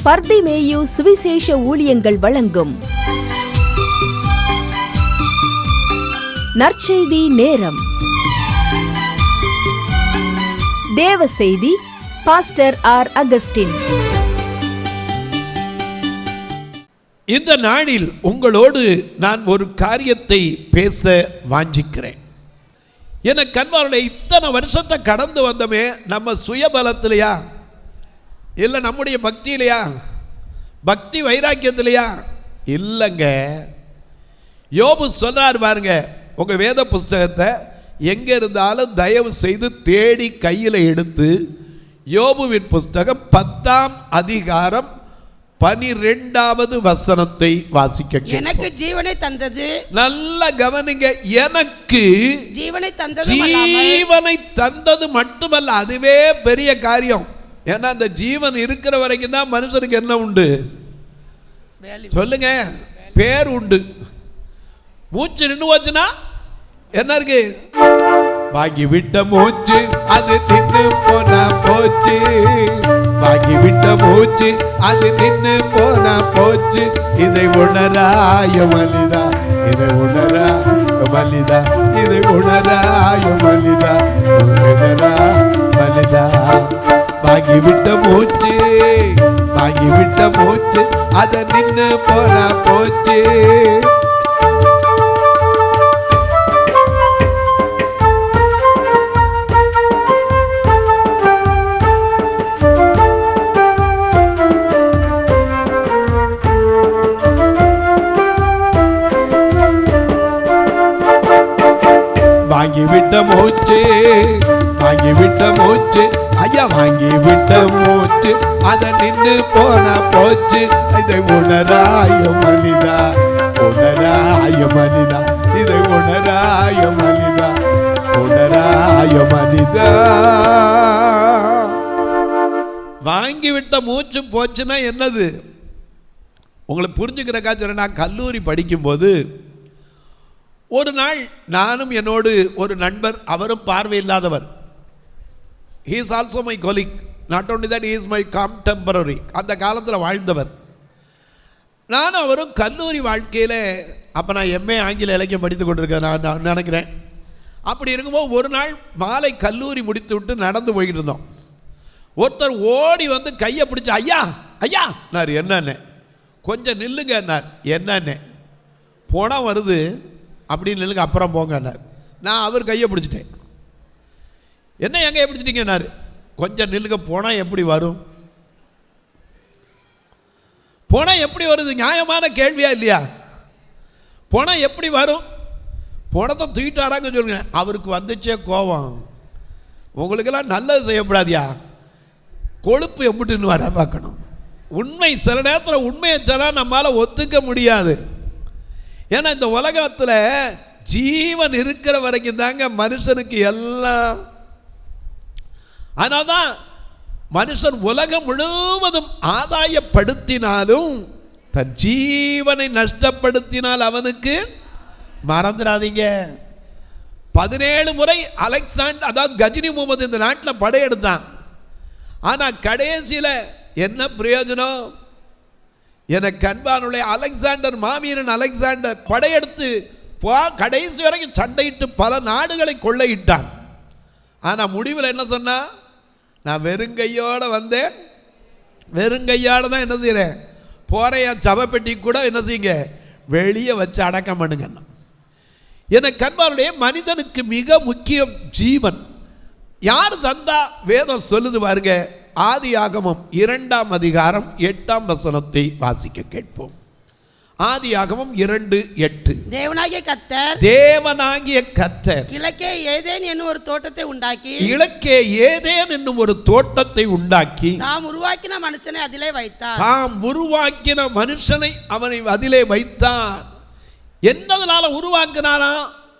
பர்திமேயு சுவிசேஷ ஊழியங்கள் வழங்கும் நற்செய்தி நேரம். தேவ செய்தி பாஸ்டர் ஆர். அகஸ்டின். இந்த நாளில் உங்களோடு நான் ஒரு காரியத்தை பேச வாஞ்சிக்கிறேன். எனக்கு கண்பாருடைய இத்தனை வருஷத்தை கடந்து வந்தமே நம்ம சுயபலத்திலையா இல்லை நம்முடைய பக்தியிலையா, பக்தி வைராக்கியத்திலையா? இல்லைங்க. யோபு சொன்னார் பாருங்க, உங்கள் வேத புஸ்தகத்தை எங்கே இருந்தாலும் தயவு செய்து தேடி கையில் எடுத்து யோபுவின் புஸ்தகம் 10ஆம் அதிகாரம் 12வது வசனத்தை வாசிக்க. எனக்கு ஜீவனை தந்தது, நல்ல கவனிங்க, எனக்கு ஜீவனை தந்தது மட்டுமல்ல, அதுவே பெரிய காரியம். ஏன்னா அந்த ஜீவன் இருக்கிற வரைக்கும் தான் மனுஷனுக்கு என்ன உண்டு சொல்லுங்க? பேர் உண்டு. மூச்சு நின்று போச்சுன்னா என்ன இருக்கு? வாங்கி விட்ட மூச்சு அது நின்று போனா போச்சு, வாங்கி விட்ட மூச்சு அது நின்று போனா போச்சு. இதை உணராய மலிதா, இதை உணராய மலிதா, இதை உணராய மலிதா, உணரா மலிதா. வாங்கி விட்ட மூச்சு, வாங்கி விட்ட மூச்சு அது நின்று போனா போச்சு. வாங்கி விட்ட மூச்சு, வாங்கி விட்ட மூச்சு, ஐயா வாங்கி விட்ட மூச்சு அத நின்று போனா போச்சு. இதை உணராய மனிதா, உணராய மனிதா, இதை உணராய மனிதா, உணராய மனிதா. வாங்கி விட்ட மூச்சு போச்சுன்னா என்னது? உங்களுக்கு புரிஞ்சுக்கிறக்கா சொல்ல, நான் கல்லூரி படிக்கும்போது ஒரு நாள் நானும் என்னோடு ஒரு நண்பர், அவரும் பார்வையில்லாதவர். he is also my colleague, not only that he is my contemporary, அந்த காலத்தில் வாழ்ந்தவர். நானும் அவரும் கல்லூரி வாழ்க்கையில், அப்போ நான் எம்ஏ ஆங்கில இலக்கியம் படித்து கொண்டிருக்கேன் நான் நினைக்கிறேன். அப்படி இருக்கும்போது ஒரு நாள் மாலை கல்லூரி முடித்து விட்டு நடந்து போய்கிட்டு இருந்தோம். ஒருத்தர் ஓடி வந்து கையை பிடிச்சி, ஐயா ஐயா நான் என்னன்னே, கொஞ்சம் நில்லுங்க என்னார். என்னன்னே, போனால் வருது அப்படின்னு நில்லுங்க, அப்புறம் போங்கன்னார். நான் அவர் கையை பிடிச்சிட்டேன். என்ன எங்கே பிடிச்சிட்டீங்கன்னாரு. கொஞ்சம் நில்லுங்க, போனால் எப்படி வரும்? போனால் எப்படி வருது? நியாயமான கேள்வியா இல்லையா? போனால் எப்படி வரும்? போனதை தூக்கிட்டு வராங்க சொல்லுங்க. அவருக்கு வந்துச்சே கோபம். உங்களுக்கெல்லாம் நல்லது செய்யப்படாதியா, கொழுப்பு எப்படின்னு வர பார்க்கணும். உண்மை சில நேரத்தில் உண்மையை சொன்னா நம்மளால் ஒத்துக்க முடியாது. ஏன்னா இந்த உலகத்தில் ஜீவன் இருக்கிற வரைக்கும் தாங்க மனுஷனுக்கு எல்லாம். அதனால தான் மனுஷன் உலகம் முழுவதும் ஆதாயப்படுத்தினாலும் தன் ஜீவனை நஷ்டப்படுத்தினால் அவனுக்கு, மறந்துடாதீங்க, 17 முறை அலெக்சாண்டர், அதாவது கஜினி முகமது இந்த நாட்டில் படையெடுத்தான். ஆனால் கடைசியில் என்ன பிரயோஜனம்? எனக்கு அன்பானுடைய அலெக்சாண்டர், மாவீரன் அலெக்சாண்டர் படையெடுத்து கடைசி வரைக்கும் சண்டையிட்டு பல நாடுகளை கொள்ளையிட்டான். ஆனால் முடிவில் என்ன சொன்னா? நான் வெறுங்கையோடு வந்தேன், வெறுங்கையோடு தான் என்ன செய்கிறேன், போகிற என் சபப்பெட்டி கூட என்ன செய்யுங்க, வெளியே வச்சு அடக்கம் பண்ணுங்க. எனக்கு அன்பானுடைய மனிதனுக்கு மிக முக்கியம் ஜீவன். யார் தந்தா? வேதம் சொல்லுது பாருங்க. ஆதியாகமம் 2ஆம் அதிகாரம் 8ஆம் வசனத்தை வாசிக்க கேட்போம். ஆதியாகமம் 2:8. தேவனாகிய கர்த்தர், தேவனாகிய கர்த்தர் கிழக்கே ஏதேன் என்னும் ஒரு தோட்டத்தை உண்டாக்கி, கிழக்கே ஏதேன் என்னும் ஒரு தோட்டத்தை உண்டாக்கி, தாம் உருவாக்கின மனுஷனை அதிலே வைத்தார். தாம் உருவாக்கின மனுஷனை அவனை அதிலே வைத்தார். என்னதனால உருவாக்கினாரா?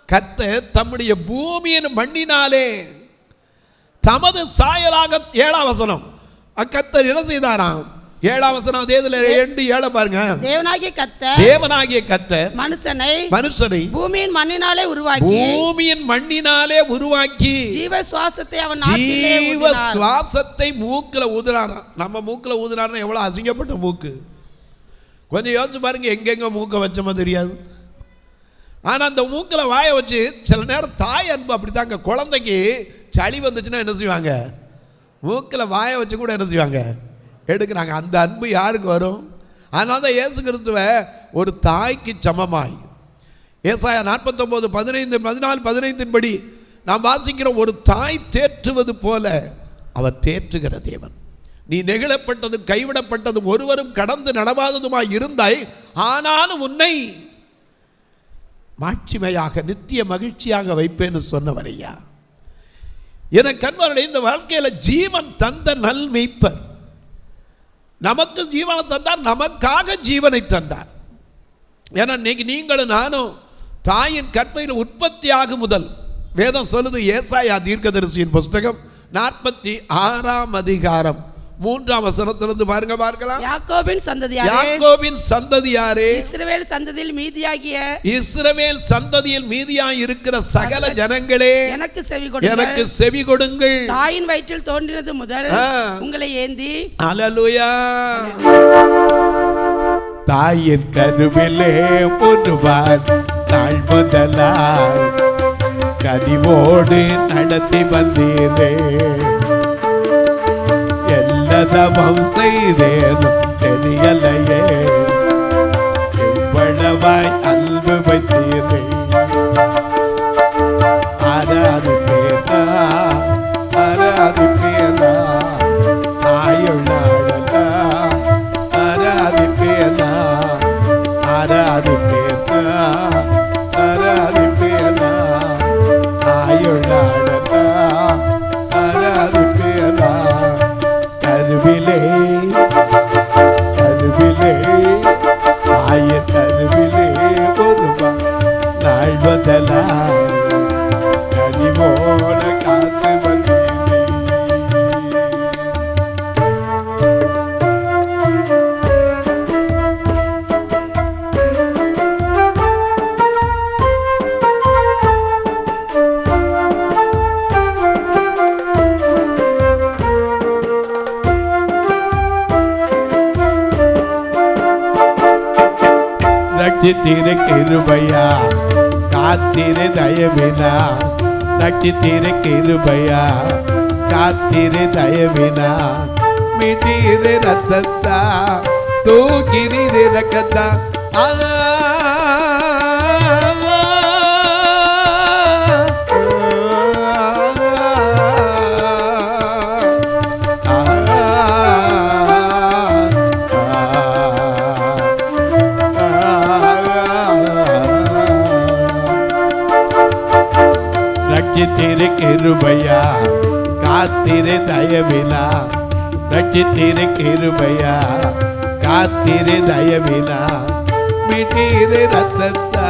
கர்த்தர் தம்முடைய பூமியின் மண்ணினாலே தமது சாயலாக, 7ஆம் வசனம், கர்த்தர் என்ன செய்தாராம்? 7ஆம் வசனம் அதே இதுல 2:7 பாருங்க. தேவனாகிய கர்த்தர் மனுஷனை பூமியின் மண்ணினாலே உருவாக்கி ஜீவ சுவாசத்தை மூக்குல ஊதுறாராம். நம்ம மூக்குல ஊதுறாருன்னா எவ்வளவு அசிங்கப்பட்ட மூக்கு. கொஞ்சம் யோசிச்சு பாருங்க, எங்கெங்க மூக்க வச்சோமோ தெரியாது. ஆனா அந்த மூக்குல வாய வச்சு சில நேரம் தாய் அன்பு அப்படித்தாங்க. குழந்தைக்கு சளி வந்துச்சுன்னா என்ன செய்வாங்க? மூக்குல வாய வச்சு கூட என்ன செய்வாங்க? எடுக்கிறாங்க. அந்த அன்பு யாருக்கு வரும்? அதனால தான் இயேசு கிறிஸ்துவ ஒரு தாய்க்கு சமமாய் ஏசாயா 49:14-15 படி நாம் வாசிக்கிறோம். ஒரு தாய் தேற்றுவது போல அவர் தேற்றுகிற தேவன். நீ நெகிழப்பட்டதும் கைவிடப்பட்டதும் ஒருவரும் கடந்து நடவாததுமாய் இருந்தாய், ஆனாலும் உன்னை மாட்சிமையாக நித்திய மகிழ்ச்சியாக வைப்பேன்னு சொன்னவரையா. எனக்கு அன்பானவர்களே, இந்த வாழ்க்கையில ஜீவன் தந்த நல் மேய்ப்பர் நமக்கு ஜீவனை தந்தார், நமக்காக ஜீவனை தந்தார். ஏன்னா இன்னைக்கு நீங்களும் நானும் தாயின் கற்பையில் உற்பத்தியாகும் முதல் வேதம் சொல்லுது. ஏசாயா தீர்க்கதரிசியின் புஸ்தகம் 46ஆம் அதிகாரம் 3ஆம் வசனத்திலிருந்து பாருங்க பார்க்கலாம். யாக்கோபின் சந்ததியாரே இஸ்ரவேல் சந்ததியில் மீதியாய் இருக்கிற சகல ஜனங்களே எனக்கு செவி கொடுங்கள். தாயின் வயிற்றில் தோன்றினது முதல் உங்களை ஏந்தி அல்லேலூயா. தாயின் கருவிலே ஒருவார் நாள் முதலாய் கனிவோடு நடத்தி வந்தீரே. தவம் செய்தேனும் தெரியலையே, எவ்வளவாய் அன்பு வைத்தீரே. ஆராதிப்பேனா ஆராதிப்பேனா ஆயுளாடலா ஆராதிப்பேனா ஆராதிப்பேனா ஆராதிப்பேனா ஆயுளாடலா ஆராதிப்பேனா. கருவிலே ஆய கருவிலே ஒருவா நாள் முதலாய் கனிவோட காத்து வந்தீரே. ரட்சித்தீரே கிருபையா காத்தீரே தயவினா. ரட்சித்தீரே கிருபையா காத்தீரே தயவினா. மீட்டீரே ரத்தத்தா தூக்கினீரே ரக்கத்தா. ரட்சித்தீரே கிருபையா காத்தீரே தயவினா. ரட்சித்தீரே கிருபையா காத்தீரே தயவினா. மீட்டீரே ரத்தத்தா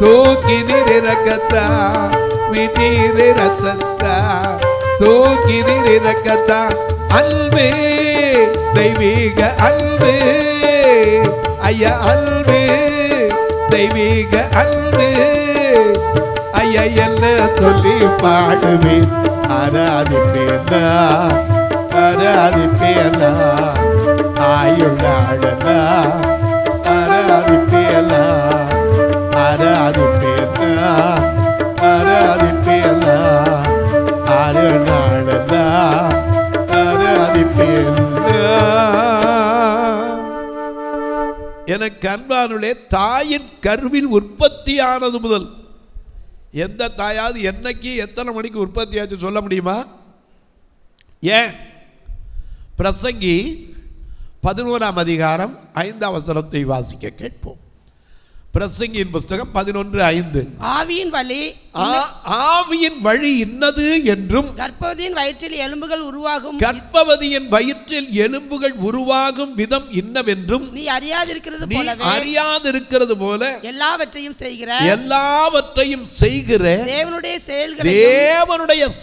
தூக்கினீரே ரக்கத்தா. மீட்டீரே ரத்தத்தா தூக்கினீரே ரக்கத்தா. அன்பு தெய்வீக அன்பு ஐயா, அன்பு தெய்வீக அன்பு ஐயா, என்ன சொல்லி பாடுவேன். ஆராதிப்பேனா ஆராதிப்பேனா ஆயுளாடலா ஆராதிப்பேனா ஆராதிப்பேனா ஆராதிப்பேனா ஆயுளாடலா ஆராதிப்பேனா. எனக்கு அன்பானுள்ளே, தாயின் கருவில் உற்பத்தியானது முதல் எந்த தாயாவது என்னைக்கு எத்தனை மணிக்கு உற்பத்தி ஆச்சு சொல்ல முடியுமா? ஏன்? பிரசங்கி 11ஆம் அதிகாரம் 5ஆம் வசனத்தை வாசிக்க கேட்போம். பிரசங்கியின் புஸ்தகம் 11:5. ஆவியின் வழி இன்னது என்றும் கர்ப்பவதியின் வயிற்றில் எலும்புகள் உருவாகும் விதம் இன்னவென்றும் நீ அறியாதிருக்கிறது போல எல்லாவற்றையும் செய்கிற தேவனுடைய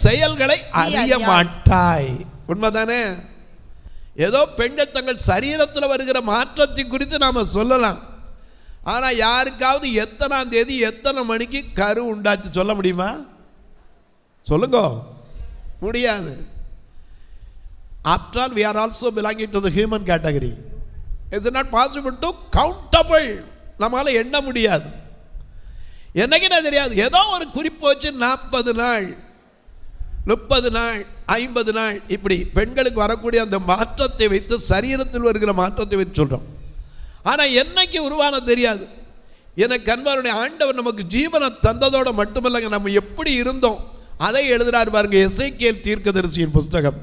செயல்களை அறிய மாட்டாய். உண்மைதானே? ஏதோ பெண்கள் தங்கள் சரீரத்தில் வருகிற மாற்றத்தை குறித்து நாம் சொல்லலாம். ஆனால் யாருக்காவது எத்தனாம் தேதி எத்தனை மணிக்கு கரு உண்டாச்சு சொல்ல முடியுமா? சொல்லுங்க, முடியாது. After all, we are also belonging to the human category. Is it not possible to countable? நம்மால எண்ண முடியாது. என்னைக்குன்னா தெரியாது. ஏதோ ஒரு குறிப்பு வச்சு 40 நாள் 30 நாள் 50 நாள் இப்படி பெண்களுக்கு வரக்கூடிய அந்த மாற்றத்தை வைத்து, சரீரத்தில் வருகிற மாற்றத்தை வைத்து சொல்கிறோம். ஆனால் என்னைக்கு உருவான தெரியாது. எனக்கு அன்பாருடைய ஆண்டவர் நமக்கு ஜீவனை தந்ததோடு மட்டுமல்லங்க, நம்ம எப்படி இருந்தோம் அதை எழுதுறார் பாருங்க. எசேக்கியேல் தீர்க்கதரிசியின் புஸ்தகம்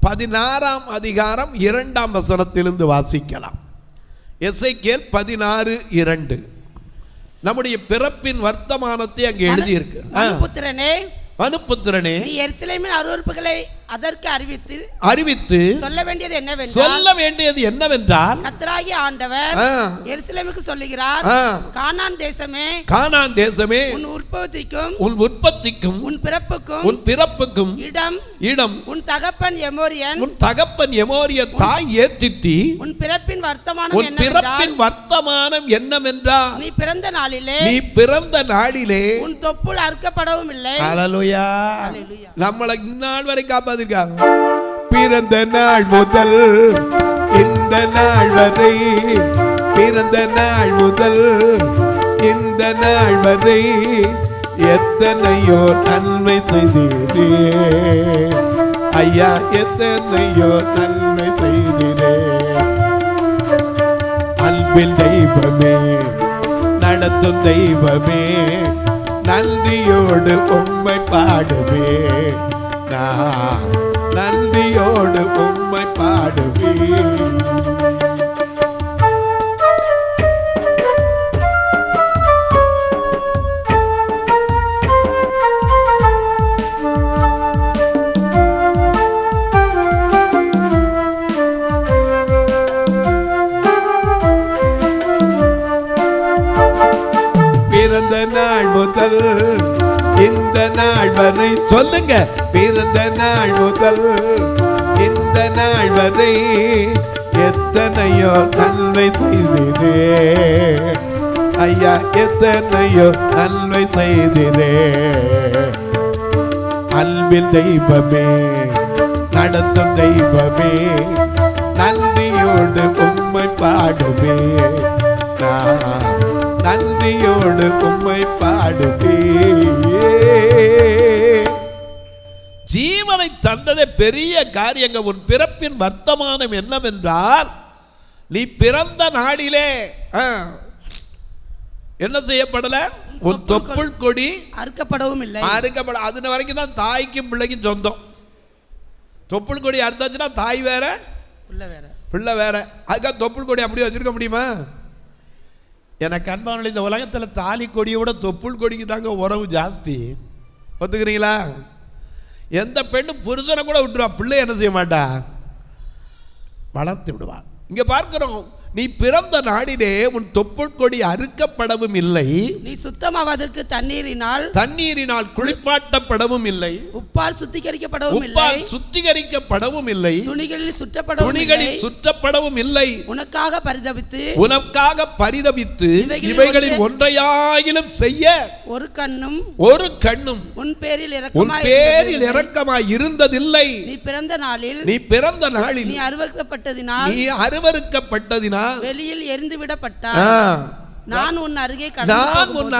16ஆம் அதிகாரம் 2ஆம் வசனத்திலிருந்து வாசிக்கலாம். எசேக்கியேல் 16:2 நம்முடைய பிறப்பின் வர்த்தமானத்தை அங்கே எழுதியிருக்கு. மனுபுத்திரனே, நீ எருசலேமின் அருவருப்புகளை அதற்கு அறிவித்து சொல்ல வேண்டியது என்னவென்றால் கர்த்தராகிய ஆண்டவர் எருசலேமுக்கு சொல்லுகிறார், கானான் தேசமே உன் உற்பத்திக்கும் உன் பிறப்புக்கும் இடம் உன் தகப்பன் எமோரியன் தாய் ஏத்தித்தி உன் பிறப்பின் வர்த்தமானம் என்னவென்றால் நீ பிறந்த நாளிலே உன் தொப்புள் அறுக்கப்படவும் இல்லை. ஹல்லேலூயா. நம்மளை இந்நாள் வரை காப்பாத்திருக்காங்க. பிறந்த நாள் முதல் இந்த நாள் வரை, பிறந்த நாள் முதல் இந்த நாள் வரை எத்தனையோ நன்மை செய்தீரே ஐயா, எத்தனையோ நன்மை செய்தீரே. அன்பின் தெய்வமே, நடத்தும் தெய்வமே, நன்றியோடு உம்மை பாடுவே, நான் நன்றியோடு உம்மை பாடுவே. பிறந்த நாள் முதல் இந்த நாள் வரை சொல்லுங்க. பிறந்த நாள் முதல் இந்த நாள் வரை எத்தனையோ நன்மை செய்தீரே ஐயா, எத்தனையோ நன்மை செய்தீரே. அன்பின் தெய்வமே, நடத்தும் தெய்வமே, நன்றியோடு உம்மை பாடுவே, நான் நன்றியோடு உம்மை பாடுவே. ஜீவனை தந்ததே பெரிய காரியங்க. உன் பிறப்பின் வர்த்தமானம் என்னவென்றால் நீ பிறந்த நாளிலே என்ன செய்யப்படல? உன் தொப்புள் கொடி அறுக்கப்படவும் இல்லை. அது வரைக்கும் தான் தாய்க்கும் பிள்ளைக்கும் சொந்தம். தொப்புள் கொடி அறுத்தாச்சுன்னா தாய் வேற பிள்ளை வேற. அதுக்காக தொப்புள் கொடி அப்படியே வச்சிருக்க முடியுமா? எனக்கு அன்பான இந்த உலகத்தில் தாலி கொடியை விட தொப்புள் கொடிக்கு தாங்க உறவு ஜாஸ்தி. ஒத்துக்கிறீங்களா? எந்த பெண்ணும் புருஷனை கூட விட்டுருவா, பிள்ளை என்ன செய்ய மாட்டா? வளர்த்து விடுவான். இங்க பார்க்கிறோம், நீ பிறந்த நாடிலே உன் தொப்புள் கொடி அறுக்கப்படவும் இல்லை, நீ சுத்தமாவதற்கு தண்ணீரினால் குளிப்பாட்டப்படவும் இல்லை, உப்பால் சுத்திகரிக்கப்படவும் இல்லை, துணிகளில் சுற்றப்படவும் இல்லை. உனக்காக பரிதபித்து இவைகளில் ஒன்றையாயிலும் செய்ய ஒரு கண்ணும் உன் பேரில் இரக்கமாய் இருந்ததில்லை. நீ பிறந்த நாளில் நீ அருவருக்கப்பட்டதினால் வெளியில் எரிந்து விடப்பட்டாய். நான் உன்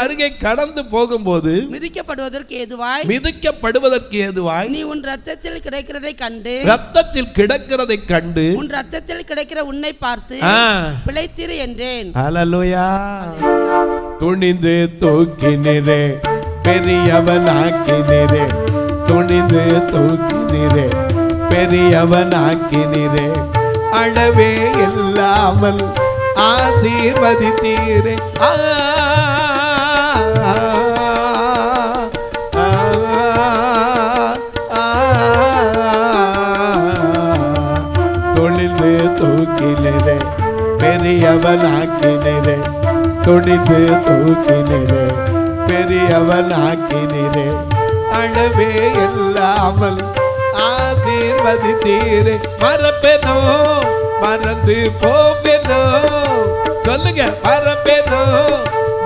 அருகே கடந்து போகும்போது மிதிக்கப்படுவதற்கு ஏதுவாய் நீ உன் ரத்தத்தில் கிடக்கிறதை கண்டு உன் ரத்தத்தில் கிடக்கிற உன்னை பார்த்து பிழைத்திரு என்றேன். ஹல்லேலூயா. துணிந்து தூக்கினீரே, பெரியவனாக்கினீரே, துணிந்து தூக்கினீரே, பெரியவனாக்கினீரே, அளவே இல்லாமல் ஆசீர்வதித்தீரே. துணிந்து தூக்கினீரே, பெரியவனாக்கினீரே, துணிந்து தூக்கினீரே, பெரியவனாக்கினீரே, அளவே இல்லாமல் ஆசீர்வதித்தீரே. ஆசீர்வதித்தீரே. மறப்பேனோ மறந்து போவேனோ, சொல்லுங்க, மறப்பேனோ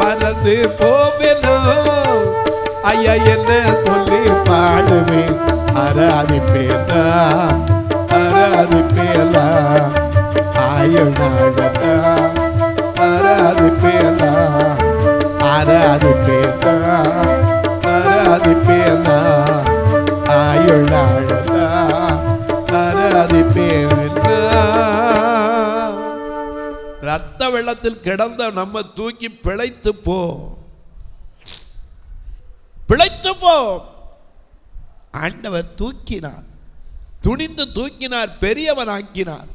மறந்து போவேனோ. ஐயா என்ன சொல்லி பாடுவேன், ஆராதிப்பேனா ஆராதிப்பேனா, ஆயுளாடா ஆராதிப்பேனா ஆராதிப்பேனா ஆராதிப்பேனா, ஆயுளாடா ஆராதிப்பேனா. ரத்த வெள்ளத்தில் கிடந்த நம்ம தூக்கி பிழைத்து போ, பிழைத்து போ. ஆண்டவர் தூக்கினார், துணிந்து தூக்கினார், பெரியவன் ஆக்கினார்,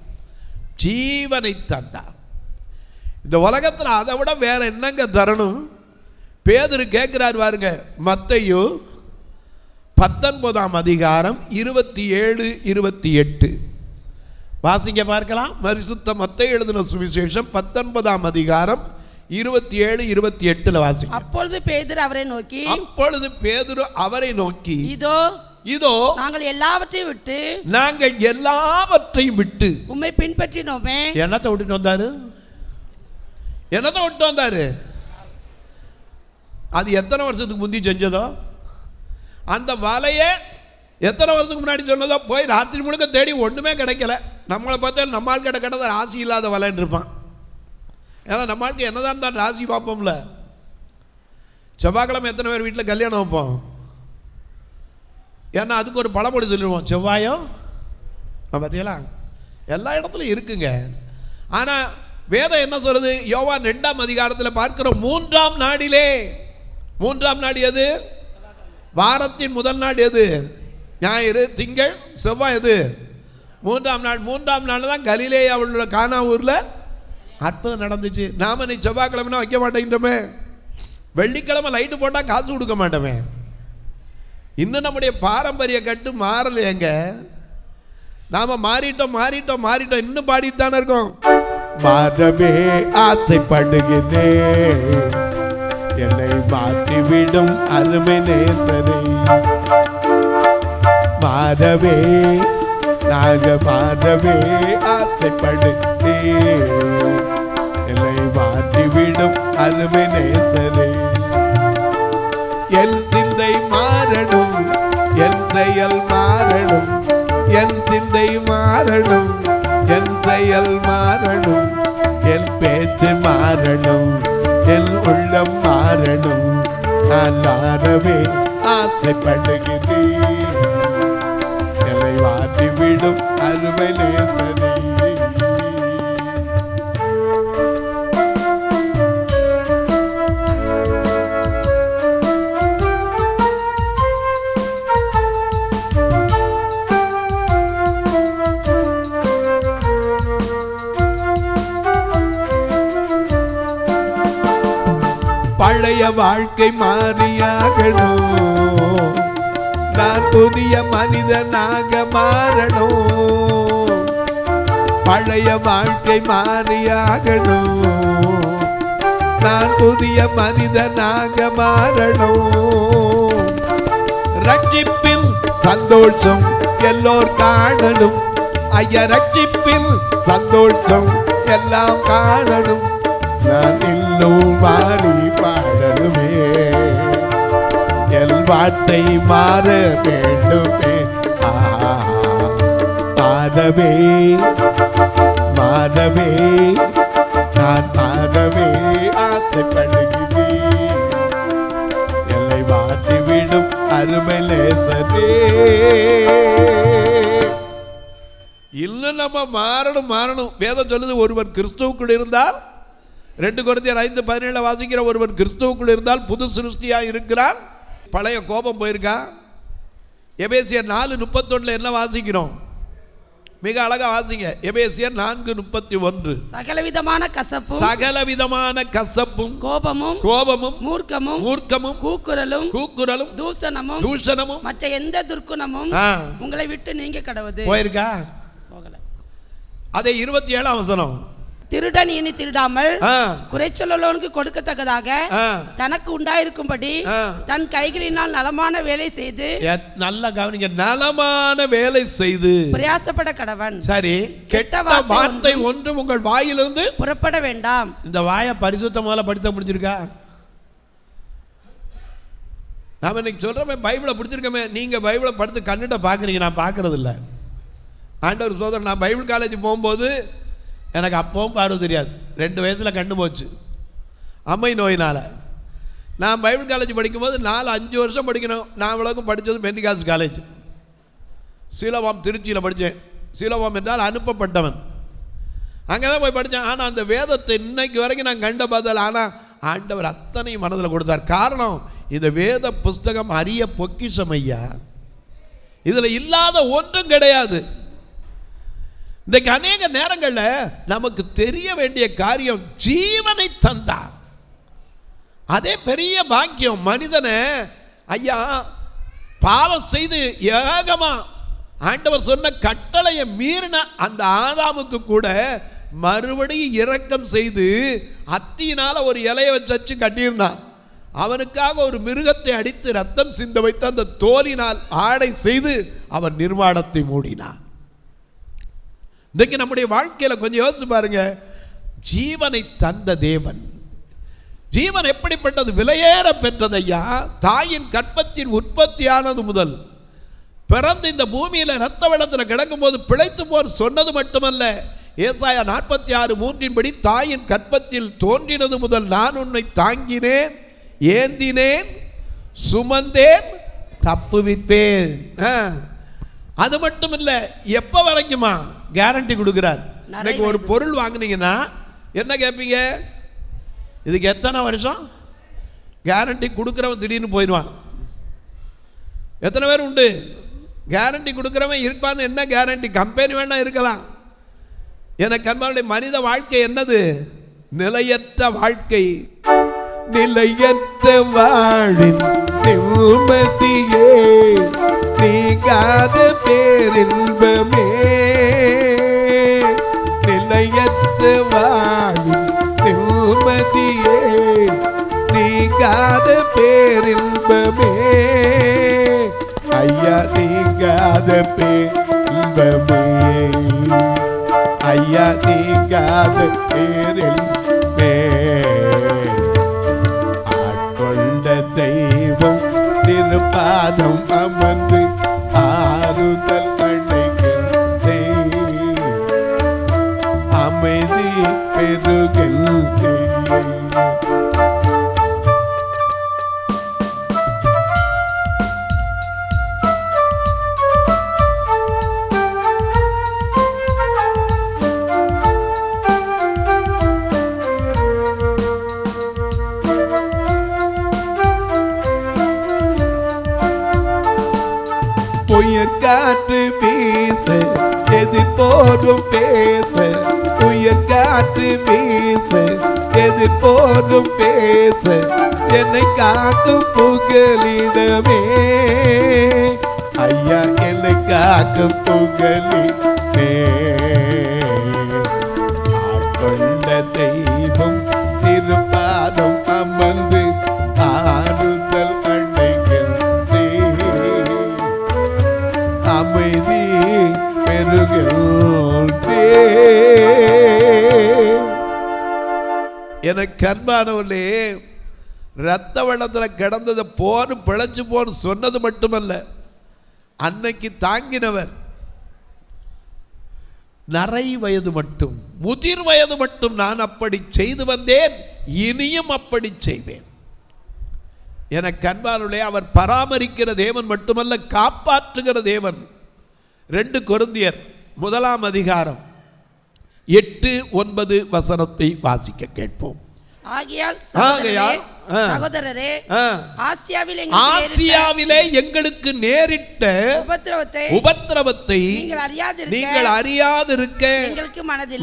ஜீவனை தந்தார். இந்த உலகத்தில் அதை விட வேற என்னங்க தரணும்? பேதுரு கேட்கிறார் பாருங்க, மத்தேயு 19 அதிகாரம் 27 28 வாசிங்க பார்க்கலாம். பரிசுத்த மத்தேயு எழுதின சுவிசேஷம் 19 அதிகாரம் 27 28 வாசிங்க. அப்பொழுது பேதுரு அவரை நோக்கி, அப்பொழுது பேதுரு அவரை நோக்கி, இதோ இதோ நாங்கள் எல்லாவற்றையும் விட்டு உம்மை பின்பற்றினோமே. என்னத்தை விட்டுட்டு வந்தாரு? என்னத்தை விட்டு வந்தாரு? அது எத்தனை வருஷத்துக்கு முந்தி செஞ்சதோ அந்த வலைய எத்தனை வருஷத்துக்கு முன்னாடி சொன்னதோ போய் ராத்திரி முழுக்க தேடி ஒன்றுமே கிடைக்கல. நம்மளை பார்த்தா நம்மால் கிடக்கிறத ராசி இல்லாத வலைன்னு இருப்பான். ஏன்னா நம்மளுக்கு என்னதான் தான் ராசி பார்ப்போம்ல. செவ்வாய்க்கிழமை எத்தனை பேர் வீட்டில் கல்யாணம் வைப்போம்? ஏன்னா அதுக்கு ஒரு பழமொழி சொல்லிடுவோம், செவ்வாயோ பார்த்தீங்களா எல்லா இடத்துலையும் இருக்குங்க. ஆனால் வேதம் என்ன சொல்றது? யோவான் 2 அதிகாரத்தில் பார்க்கிறோம், 3ஆம் நாடிலே. 3ஆம் நாடு எது? வாரத்தின் முதல் நாடு எது? ஞாயிறு, திங்கள், செவ்வாய். எது? 3ஆம் நாள். 3ஆம் நாள் தான் கலிலேயாவுள்ள கானா ஊரில் அற்புதம் நடந்துச்சு. நாம நீ செவ்வாய்க்கிழமைனா வைக்க மாட்டேங்கிட்டோமே, வெள்ளிக்கிழமை லைட்டு போட்டால் காசு கொடுக்க மாட்டோமே. இன்னும் நம்முடைய பாரம்பரிய கட்டு மாறலையங்க. நாம மாறிட்டோம் மாறிட்டோம் மாறிட்டோம், இன்னும் பாடிட்டு தானே இருக்கோம். மாறவே ஆசைப்படுகிறேன், என்னை மாற்றிவிடும் அருமை நேசரை. மாறவே மாறவே ஆசைப்படுகிறேன், என்னை மாற்றிவிடும் அருமை நேசரை. என் சிந்தை மாறணும், என் செயல் மாறணும், என் சிந்தை மாறணும், என் செயல் மாறணும், என் பேச்சு மாறணும், என் உள்ளம் மாறணும். நான் மாறவே ஆசைப்படுகிறேன், என்னை மாற்றிவிடும் அருமை நேசரே. பழைய வாழ்க்கை மாறியாகணும், நான் புதிய மனிதனாக மாறணும். பழைய வாழ்க்கை மாறியாகணும், நான் புதிய மனிதனாக மாறணும். ரட்சிப்பில் சந்தோஷம் எல்லோர் காணணும், ஐயா ரட்சிப்பில் சந்தோஷம் எல்லாம் காணணும். நான் இன்னும் மாறி பாடணுமே, என் வார்த்தை மாற வேண்டுமே. மாறவே மாறவே நான் மாறவே ஆசைப்படுகிறேன், என்னை மாற்றிவிடும் அருமை நேசரே. இன்னும் நம்ம மாறணும் மாறணும். வேதம் சொல்லுது, ஒருவன் கிறிஸ்துவுக்குள் இருந்தால், 2 கொரிந்தியர் 5:17 வாசிக்கிற, ஒருவன் கிறிஸ்துவுக்குள் இருந்தால் புது சிருஷ்டியாக இருக்கிறான். பழைய கோபம் போயிருக்கா? எபேசியர் 4:31 என்ன வாசிக்கிறோம்? மிக அழகா வாசிங்க. எபேசியர் 4:31. சகலவிதமான கசப்பும் சகலவிதமான கசப்பும் கோபமும் மூர்க்கமும் கூக்குரலும் தூஷணமும் மற்ற எந்த துர்க்குணமும் உங்களை விட்டு நீங்க கடவுது. போயிருக்கா? போகல. அதே 27ஆம் வசனம், திருடன் இனி திருடாமல் குறைச்சொல்லவனுக்கு கொடுக்கத்தக்கதாக தனக்கு உண்டாயிருக்கும்படி தன் கைகளினால் நலமான வேலை செய்து, நல்ல கவனிங்க, நலமான வேலை செய்து பிரயாசப்பட கடவன். சரி, கெட்ட வார்த்தை ஒன்று உங்கள் வாயிலிருந்து புறப்பட வேண்டாம். இந்த வாயை பரிசுத்தமாக படித்த முடிஞ்சிருக்கா? நாம இன்னைக்கு சொல்றோமே பைபிளை பிடிச்சிருக்கோமே, நீங்க பைபிளை படுத்து கண்ணிட்ட பாக்குறீங்க, நான் பார்க்கறது இல்லை. ஆண்டவர் சோதரன், நான் பைபிள் காலேஜ் போகும்போது எனக்கு அப்பவும் பார்வை தெரியாது. 2 வயசுல கண்ணு போச்சு அம்மை நோயினால். நான் பைபிள் காலேஜ் படிக்கும்போது 4-5 வருஷம் படிக்கணும். நான் அவ்வளோக்கும் படித்தது பெண்டிகாஸ் காலேஜ், சீலவாம், திருச்சியில் படித்தேன். சீலவாம் என்றால் அனுப்பப்பட்டவன். அங்கே தான் போய் படித்தேன். ஆனால் அந்த வேதத்தை இன்னைக்கு வரைக்கும் நான் கண்ட பதில். ஆனால் ஆண்டவர் அத்தனையும் மனதில் கொடுத்தார். காரணம், இந்த வேத புஸ்தகம் அரிய பொக்கிஷம் ஐயா. இதில் இல்லாத ஒன்றும் கிடையாது. இன்றைக்கு அநேக நேரங்களில் நமக்கு தெரிய வேண்டிய காரியம், ஜீவனை தந்தார். அதே பெரிய பாக்கியம். மனிதனை ஐயா பாவம் செய்து ஏகமா ஆண்டவர் சொன்ன கட்டளையை மீறின அந்த ஆதாமுக்கு கூட மறுபடியும் இரக்கம் செய்து அத்தியினால ஒரு இலையை வச்சு கட்டியிருந்தான். அவனுக்காக ஒரு மிருகத்தை அடித்து ரத்தம் சிந்த வைத்து அந்த தோலினால் ஆடை செய்து அவன் நிர்வாணத்தை மூடினான். இன்றைக்கு நம்முடைய வாழ்க்கையில கொஞ்சம் யோசிச்சு பாருங்க. ஜீவனை தந்த தேவன், ஜீவன் எப்படிப்பட்டது? விலையேற பெற்றது ஐயா. தாயின் கற்பத்தின் உற்பத்தியானது முதல் பிறந்து இந்த பூமியில ரத்த வெள்ளத்தில் கிடக்கும் போது பிழைத்து போர் சொன்னது மட்டுமல்ல, ஏசாயா 46:3 படி தாயின் கற்பத்தில் தோன்றினது முதல் நான் உன்னை தாங்கினேன், ஏந்தினேன், சுமந்தேன், தப்புவிப்பேன். அது மட்டும் இல்லை, எப்போ வரைக்குமா கேரண்டி கொடுக்குறார். இன்னைக்கு ஒரு பொருள் வாங்கினீங்கன்னா என்ன கேட்பீங்க? இதுக்கு எத்தனை வருஷம் கேரண்டி கொடுக்குறவன் திடீர்னு போயிடுவான். எத்தனை பேர் உண்டு? கேரண்டி கொடுக்குறவன் இருப்பான்னு. என்ன கேரண்டி? கம்பெனி வேணா இருக்கலாம். எனக்கு அன்பாருடைய மனித வாழ்க்கை என்னது? நிலையற்ற வாழ்க்கை. நிலையற்ற வாழின் நிம்மதியே, நீங்காத பேரின்பமே. நிலையற்ற வாழின் நிம்மதியே, நீங்காத பேரின்பமே. ஐயா நீங்காத பேரின்பமே, ஐயா நீங்காத பேரின்பமே. ஆட்கொண்ட தெய்வம் திருப்பாதம் அமர்ந்து ஆறுதல் அடைகின்றே, அமைதி பெருகின்றே. காற்று வீச எதிர்போதும் பேச, உயர் காற்று வீச எதிர்போதும் பேச, என்னை காக்கும் புகலிடமே. ஐயா என்னை காக்கும் புகலிடமே. ஆட்கொண்ட தெய்வம் திருப்பாதம் அமர்ந்து ஆறுதல் அடைகின்றே, அமைதி பெருகின்றே. எனக்கு அன்பானவர்களே, ரத்த வெள்ளத்தில் கிடந்ததை போன்னு பிழைச்சு போன்னு சொன்னது மட்டுமல்ல, அன்னைக்கு தாங்கினவர் நரை வயது மட்டும், முதிர் வயது மட்டும் நான் அப்படி செய்து வந்தேன், இனியும் அப்படி செய்வேன். எனக்கு அன்பானவர்களே, அவர் பராமரிக்கிற தேவன் மட்டுமல்ல, காப்பாற்றுகிற தேவன். 2 கொரிந்தியர் 1 அதிகாரம் 8-9 வசனத்தை வாசிக்க கேட்போம். ஆகையால் சகோதரரே, ஆசியாவிலே எங்களுக்கு நேரிட்ட உபத்திரவத்தை நீங்கள் அறியாதிருக்க எங்களுக்கு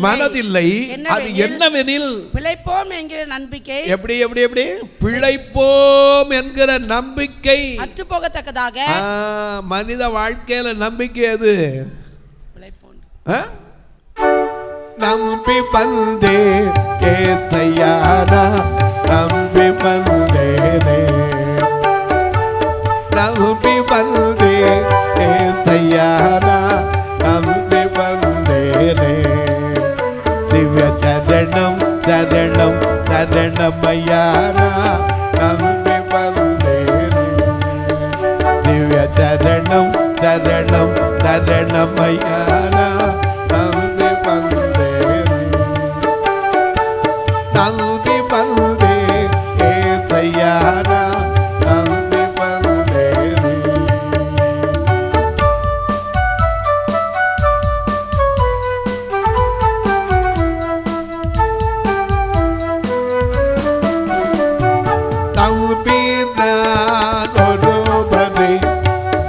மனதில்லை. அது என்னவெனில், பிழைப்போம் என்கிற நம்பிக்கை. எப்படி எப்படி எப்படி? பிழைப்போம் என்கிற நம்பிக்கை அற்று போகத்தக்கதாக. மனித வாழ்க்கையில நம்பிக்கை எது? நம்பி வந்தே ஏசையானா நம்பி வந்தேனே நம்பி வந்தே ஏசையானா நம்பி வந்தேனே திவ்ய சரணம் சரணம் சரணமையானா நம்பி வந்தேனே திவ்ய சரணம் சரணம் சரணமையானா நம்பி வந்தேனே நம்பி வந்தே ஏசையானா நம்பி வந்தேனே தம்பிரான் ஒருவனை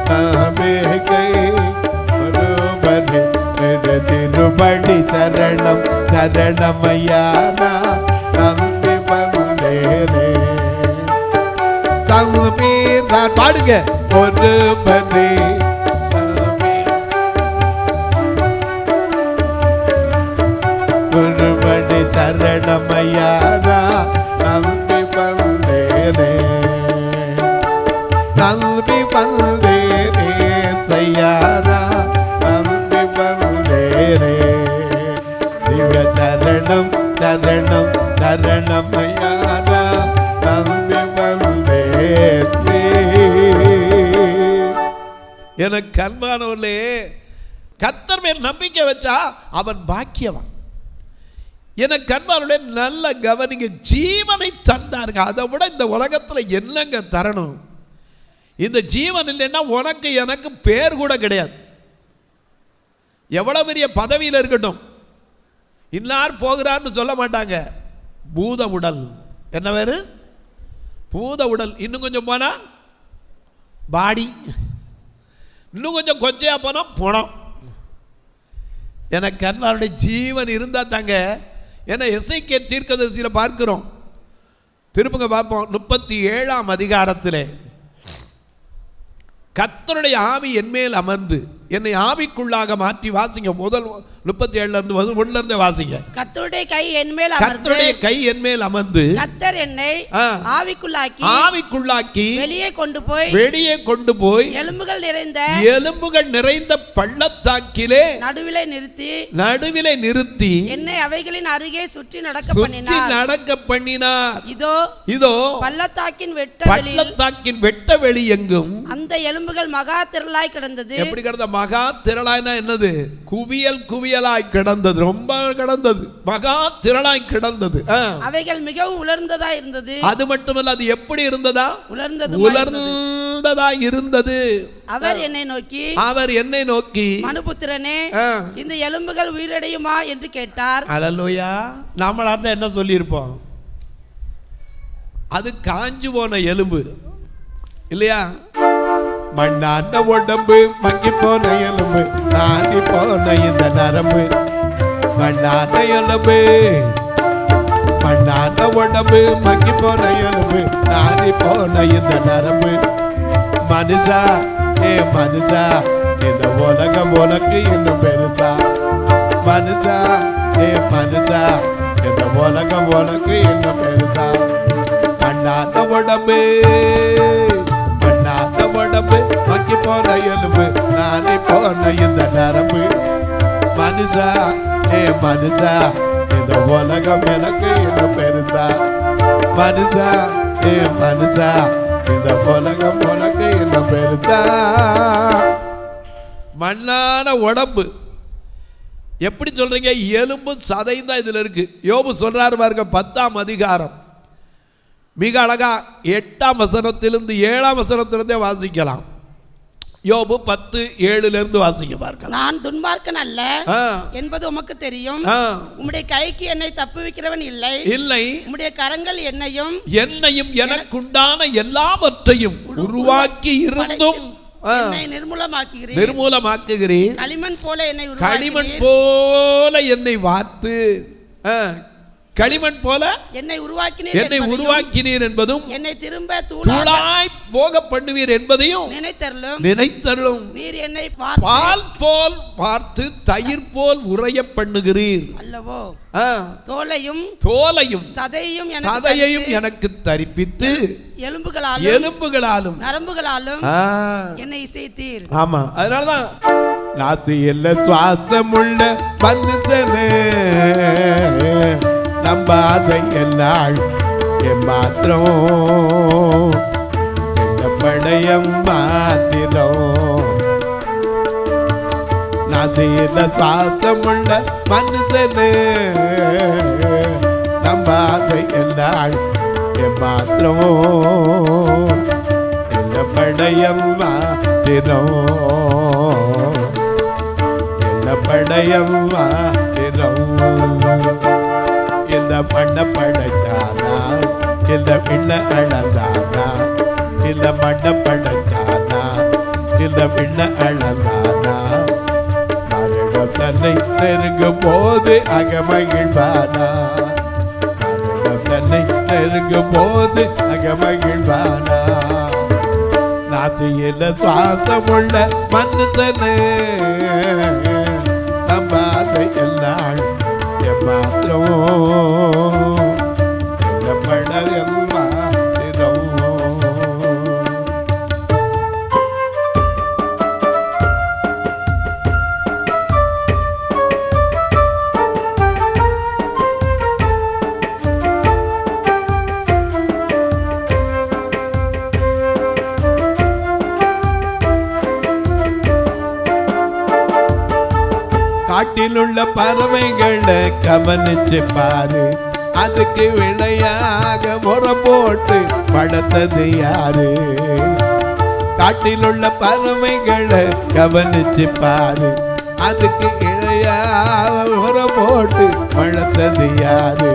நாமேகை ஒருவனை திருமணி சரணம் சரணமையானா நம்பி வந்தேனே தம்பிரான் பாடுங்க ஒருவனை ஒருவனை சரணமையானா நம்பி வந்தேனே நம்பி வந்தேனே சையானா நம்பி வந்தேனே திவ்ய சரணம் சரணம் சரணமையானா நம்பி வந்தேனே. எனக்கு அன்பானவர்களே, கர்த்தர் மேல் நம்பிக்கை வச்சா அவன் பாக்கியவான். எனக்கு அன்பானவர்களே, நல்ல கவனிங்க, ஜீவனை தந்தாருங்க. அதை விட இந்த உலகத்தில் என்னங்க தரணும்? இந்த ஜீவன் இல்லைன்னா உனக்கு எனக்கு பேர் கூட கிடையாது. எவ்வளவு பெரிய பதவியில் இருக்கட்டும், இன்னார் போகிறார்னு சொல்ல மாட்டாங்க. பூத உடல், என்ன பேரு? பூத உடல். இன்னும் கொஞ்சம் போனா பாடி, இன்னும் கொஞ்சம் கொச்சையா போனா பணம். எனக்கு அன்பாருடைய ஜீவன் இருந்தா தாங்க. ஏன்னா எசேக்கியா தீர்க்கதரிசியில் பார்க்கிறோம். திருப்புங்க பார்ப்போம். 37ஆம் அதிகாரத்திலே கர்த்தருடைய ஆவி என்மேல் அமர்ந்து என்னை ஆவிக்குள்ளாக மாற்றி வாசிங்க. முதல் 37ல இருந்து 1ல இருந்து வாசிங்க. கர்த்தருடைய கை என்மேல் கர்த்தருடைய கை என்மேல் அமர்ந்து கர்த்தர் என்னை ஆவிக்குள்ளாக்கி வெளியே கொண்டு போய் எலும்புகள் நிறைந்த பள்ளத்தாக்கிலே நடுவிலே நிறுத்தி என்னை அவைகளின் அருகே சுற்றி நடக்க பண்ணினார். இதோ பள்ளத்தாக்கின் வெட்ட வெளி எங்கும் அந்த எலும்புகள் மகா திரளாய் கிடந்தது. எப்படி கிடந்த? மகா திரளாய்னா என்னது? குவியல் குவியலாய் கிடந்தது. ரொம்ப கிடந்தது, மகா திரளாய் கிடந்தது. அவைகள் மிகவும் உலர்ந்ததா இருந்தது. அது மட்டுமல்ல, அது எப்படி இருந்ததா? உலர்ந்ததா இருந்தது. அவர் என்னை நோக்கி மனுபுத்திரனே, இந்த எலும்புகள் உயிரடையுமா என்று கேட்டார். அல்லேலூயா. நாமளா என்ன சொல்லி இருப்போம்? அது காஞ்சு போன எலும்பு இல்லையா? மண்ணான உடம்பு, மக்கி போன எலும்பு, நாடி போன இந்த நரம்பு. மண்ணான எலும்பு, மண்ணான உடம்பு, மக்கி போன எலும்பு, நாடி போன இந்த நரம்பு. மனுஷா, ஏ மனுஷா, இந்த உலகம் உனக்கு இன்னும் பெருசா. மனுஷா, ஏ மனுஷா, இந்த உலகம் உனக்கு இன்னும் பெருசா. மண்ணான உடம்பு, உடம்பு, மக்கி போன எலும்பு, நானே போன இந்த நரம்பு. மனுஷா, ஏ மனுஷா, இந்த உலகம் எனக்கு இன்னும் பெருசா. மனுஷா, ஏ மனுஷா, இந்த உலகம் உனக்கு இன்னும் பெருசா. மண்ணான உடம்பு. எப்படி சொல்றீங்க? எலும்பு சதையும் தான் இதுல இருக்கு. யோபு சொல்றாரு பாருங்க, 10ஆம் அதிகாரம். மிக அழகா 8ஆம் வசனத்திலிருந்து 7ஆம் வசனத்திலிருந்தே வாசிக்கலாம். யோபு 10:7 வாசிக்க பார்க்கலாம். நான் துன்மார்க்கன் அல்ல என்பது உமக்கு தெரியும். உம்முடைய கைக்கு என்னை தப்புவிக்கிறவன் இல்லை. உம்முடைய கரங்கள் என்னையும் எனக்குண்டான எல்லாவற்றையும் உருவாக்கி இருந்தும் நிர்மூலமாக்குகிறேன். களிமண் போல என்னை வார்த்து களிமண் போல என்னை உருவாக்கினீர் என்பதும் என்னை திரும்ப தூளாய் போக பண்ணுவீர் என்பதையும் நினைத்தருளும். நீர் என்னை பால் போல் பார்த்து தயிர் போல் உறைய பண்ணுகிறீர் அல்லவோ. தோலையும் சதையையும் எனக்கு தரிப்பித்து எலும்புகளாலும் நரம்புகளாலும் என்னை இசைத்தீர். ஆமா, அதனாலதான் நாசியில் சுவாசமுள்ள மனுஷனே நம்பாத எல்லாள் மாத்திரம் படையம் மாத்திரம். நாசியில் சுவாசமுள்ள மனுஷனே நம்பாத எல்லாள் மாத்திரம் படையம் மாத்திரம் படையம் மாத்திரம். இந்த மண்ண படைச்சானா இந்த விண்ண அளந்தானா, இந்த மண்ண படைச்சானா இந்த விண்ண அளந்தானா. மரணம் தன்னை நெருங்கும் போது அகமகிழ்வானா, மரணம் தன்னை நெருங்கும் போது அகமகிழ்வானா. நாசியில சுவாசமுள்ள மனுஷனே நம்பாத எல்லாள் மாத்திரம் படகம் மாத்திரம். காட்டிலுள்ள பறவைகளை கவனிச்சு பாரு, அதுக்கு விளையாக முறை போட்டு படுத்தது யாரு. காட்டிலுள்ள பறவைகளை கவனிச்சு பாரு, அதுக்கு இழையாக முறை போட்டு படுத்தது யாரு.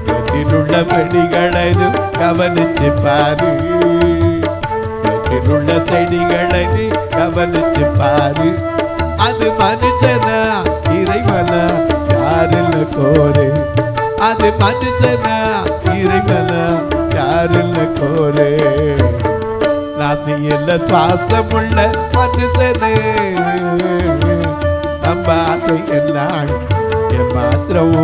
செட்டிலுள்ள வெடிகளை கவனிச்சு பாரு, செட்டிலுள்ள செடிகளை கவனிச்சு பாரு, அது மனுஷனா இறைவனா யாருல்ல கோரு. அது மனுஷனா இறைவனா யாருல்ல கோரு. நாசியில் சுவாசமுள்ள மனுஷனே நம்பாத எல்லாள் மாத்திரம்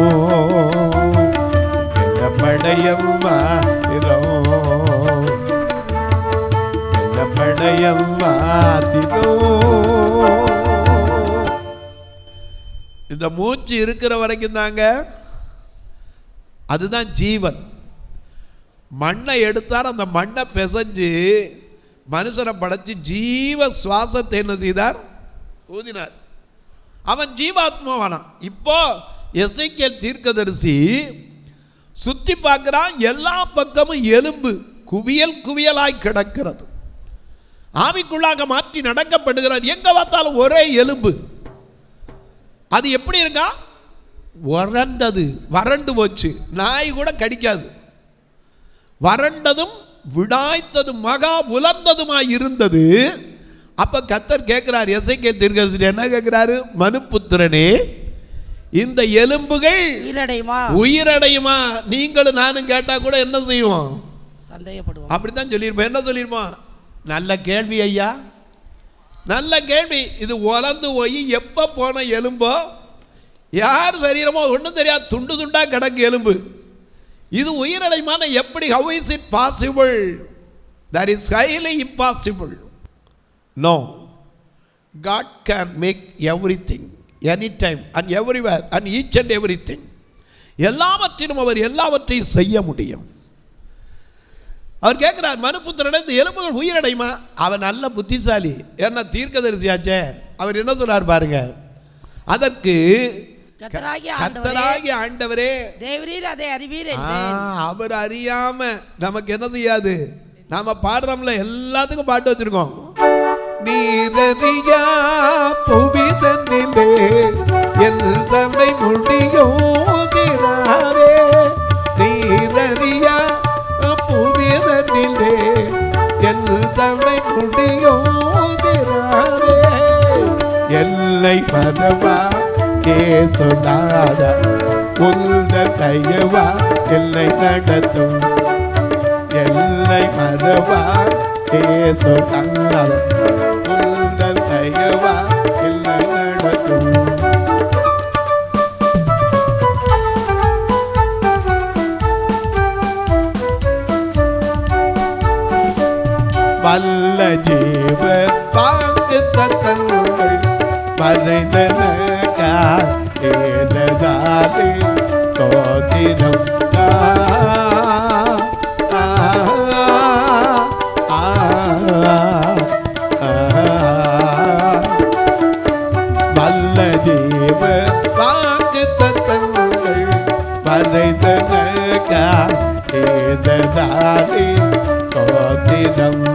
படையம் மாத்திரம் படையம் மாத்திரம். இந்த மூச்சு இருக்கிற வரைக்கும் தாங்க, அதுதான் ஜீவன். மண்ணை எடுத்தார், அந்த மண்ணை பிசைஞ்சு மனுஷனை படைச்சு ஜீவ சுவாசத்தை என்ன செய்தார், ஊதினார். அவன் ஜீவாத்மாவானான். இப்போ எசேக்கியேல் தீர்க்கதரிசி சுத்தி பார்க்கிறான், எல்லா பக்கமும் எலும்பு குவியல் குவியலாய் கிடக்கிறது. ஆவிக்குள்ளாக மாற்றி நடக்கப்படுகிறார். எங்க பார்த்தாலும் ஒரே எலும்பு. அது எப்படி இருக்கா, வறண்டது, வறண்டு போச்சு, நாய் கூட கடிக்காது. வறண்டதும் விடாய்த்ததும் மகா உலர்ந்ததுமாய் இருந்தது. அப்ப கர்த்தர் கேட்கிறார், எசேக்கியேல் தீர்க்கதரிசி என்ன கேட்கிறாரு, மனுபுத்திரனே இந்த எலும்புகள் உயிரடையுமா? நீங்களும் நானும் கேட்டா கூட என்ன செய்வோம், சந்தேகப்படுவோம். அப்படித்தான் சொல்லியிருப்போம். என்ன சொல்லியிருப்போம், நல்ல கேள்வி ஐயா, நல்ல கேள்வி. இது உலர்ந்து போய் எப்போ போன எலும்போ, யார் சரீரமோ ஒன்றும் தெரியாது, துண்டு துண்டா கிடக்கு எலும்பு. இது உயிரடைமான எப்படி? how is it possible? that is highly impossible. no, God can make everything anytime and everywhere and each and everything. எல்லாவற்றிலும் அவர் எல்லாவற்றையும் செய்ய முடியும். அவர் கேட்கிறார், மனுபுத்திரனே இந்த எலும்புகள் உயிரடையுமா? அவன் நல்ல புத்திசாலி, ஏன்னா தீர்க்கதரிசியாச்சே. அவர் என்ன சொல்றார் பாருங்க, அதற்கு கர்த்தராகிய ஆண்டவரே தேவரீர் அதை அறிவீர். அவர் அறியாம நமக்கு என்ன செய்யாது. நாம பாடுறோம்ல, எல்லாத்துக்கும் பாட்டு வச்சிருக்கோம். நீரறியா புவிதனிலே என் தன்னை முடியோதிராரே, நீரறியா புவிதனிலே என் தன்னை முடியோதிராரே. எல்லை மறவா ஏசுநாதா உந்தன் தயவா என்னை நடத்தும், என்னை மறவா ஏசுநாதா உந்தன் தயவா என்னை நடத்தும். வல்ல ஜீவ வாக்கு தத்தங்கள் மறைந்தனக்காய் ஏனதாலே தோதினம் வல்ல ஜீவ வாக்கு தத்தங்கள் மறைந்தனக்காய் ஏனதாலே தோதினம்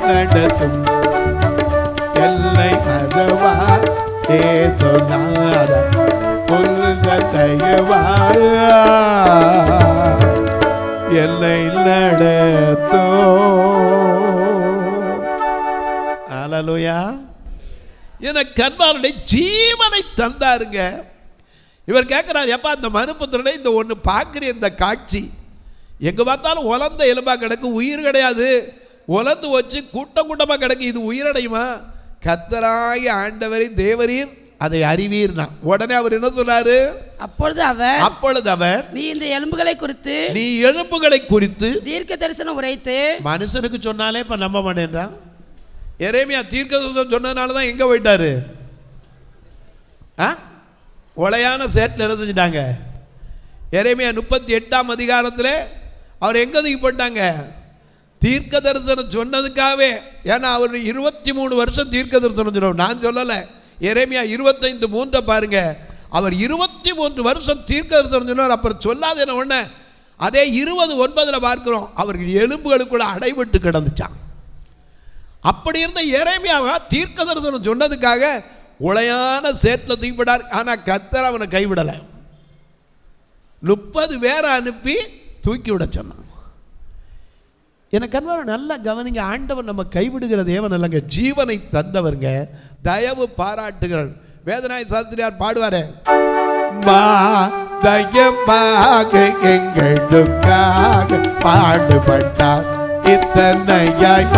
நடத்தும், என்னை மறவா ஏசுநாதா உந்தன் தயவா என்னை நடத்தும். அல்லேலூயா. எனக்கு அன்பாருடைய ஜீவனை தந்தாருங்க. இவர் கேட்கிறார், எப்பா இந்த மனுபுத்திரனை இந்த ஒன்று பார்க்குற இந்த காட்சி எங்கே பார்த்தாலும் உலர்ந்த எலும்பா கிடக்கு, உயிர் கிடையாது, உலர்ந்து வச்சு கூட்டம் கூட்டமாக கிடக்கு, இது உயிரடையுமா? கர்த்தராகிய ஆண்டவரை தேவரீர் அதை அறிவீர்னா. உடனே அவர் என்ன சொல்றாரு? அப்பொழுது அவர் நீ இந்த எலும்புகளை குறித்து தீர்க்க தரிசனம் உரைத்து. மனுஷனுக்கு சொன்னாலே இப்ப நம்ப மாட்டேன்றான். எரேமியா தீர்க்க தரிசனம் சொன்னதுனால தான் எங்க போயிட்டாரு? ஒளையான சேட்டில் என்ன செஞ்சிட்டாங்க? எரேமியா 38ஆம் அதிகாரத்தில் அவர் எங்க தூக்கி போட்டாங்க? தீர்க்க தரிசனம் சொன்னதுக்காகவே. ஏன்னா அவர் 23 வருஷம் தீர்க்க தரிசனம் சொன்னோம். நான் சொல்லலை. எரேமியா 25:3 பாருங்க. அவர் 23 வருஷம் தீர்க்க தரிசனம் சொன்னார். அப்புறம் சொல்லாத என்ன ஒன்று, அதே 20:9 பார்க்கிறோம், அவர்கள் எலும்புகளுக்குள்ள அடைபட்டு கிடந்துச்சான். அப்படி இருந்த எரேமியாவை தீர்க்க தரிசனம் சொன்னதுக்காக உளையான சேற்றில் தூக்கிவிட்டார். ஆனால் கர்த்தர் அவனை கைவிடலை. 30 பேரை அனுப்பி தூக்கி விட சொன்னான். எனக்கு அன்பான நல்லா கவனிங்க, ஆண்டவர் நம்ம கைவிடுகிற தேவன் அல்லங்க, ஜீவனை தந்தவருங்க, தயவு பாராட்டுகிறார். வேதநாய சாஸ்திரியார் பாடுவாரு, தயமாக எங்களுக்காக பாடுபட்டார் இத்தனையாய்,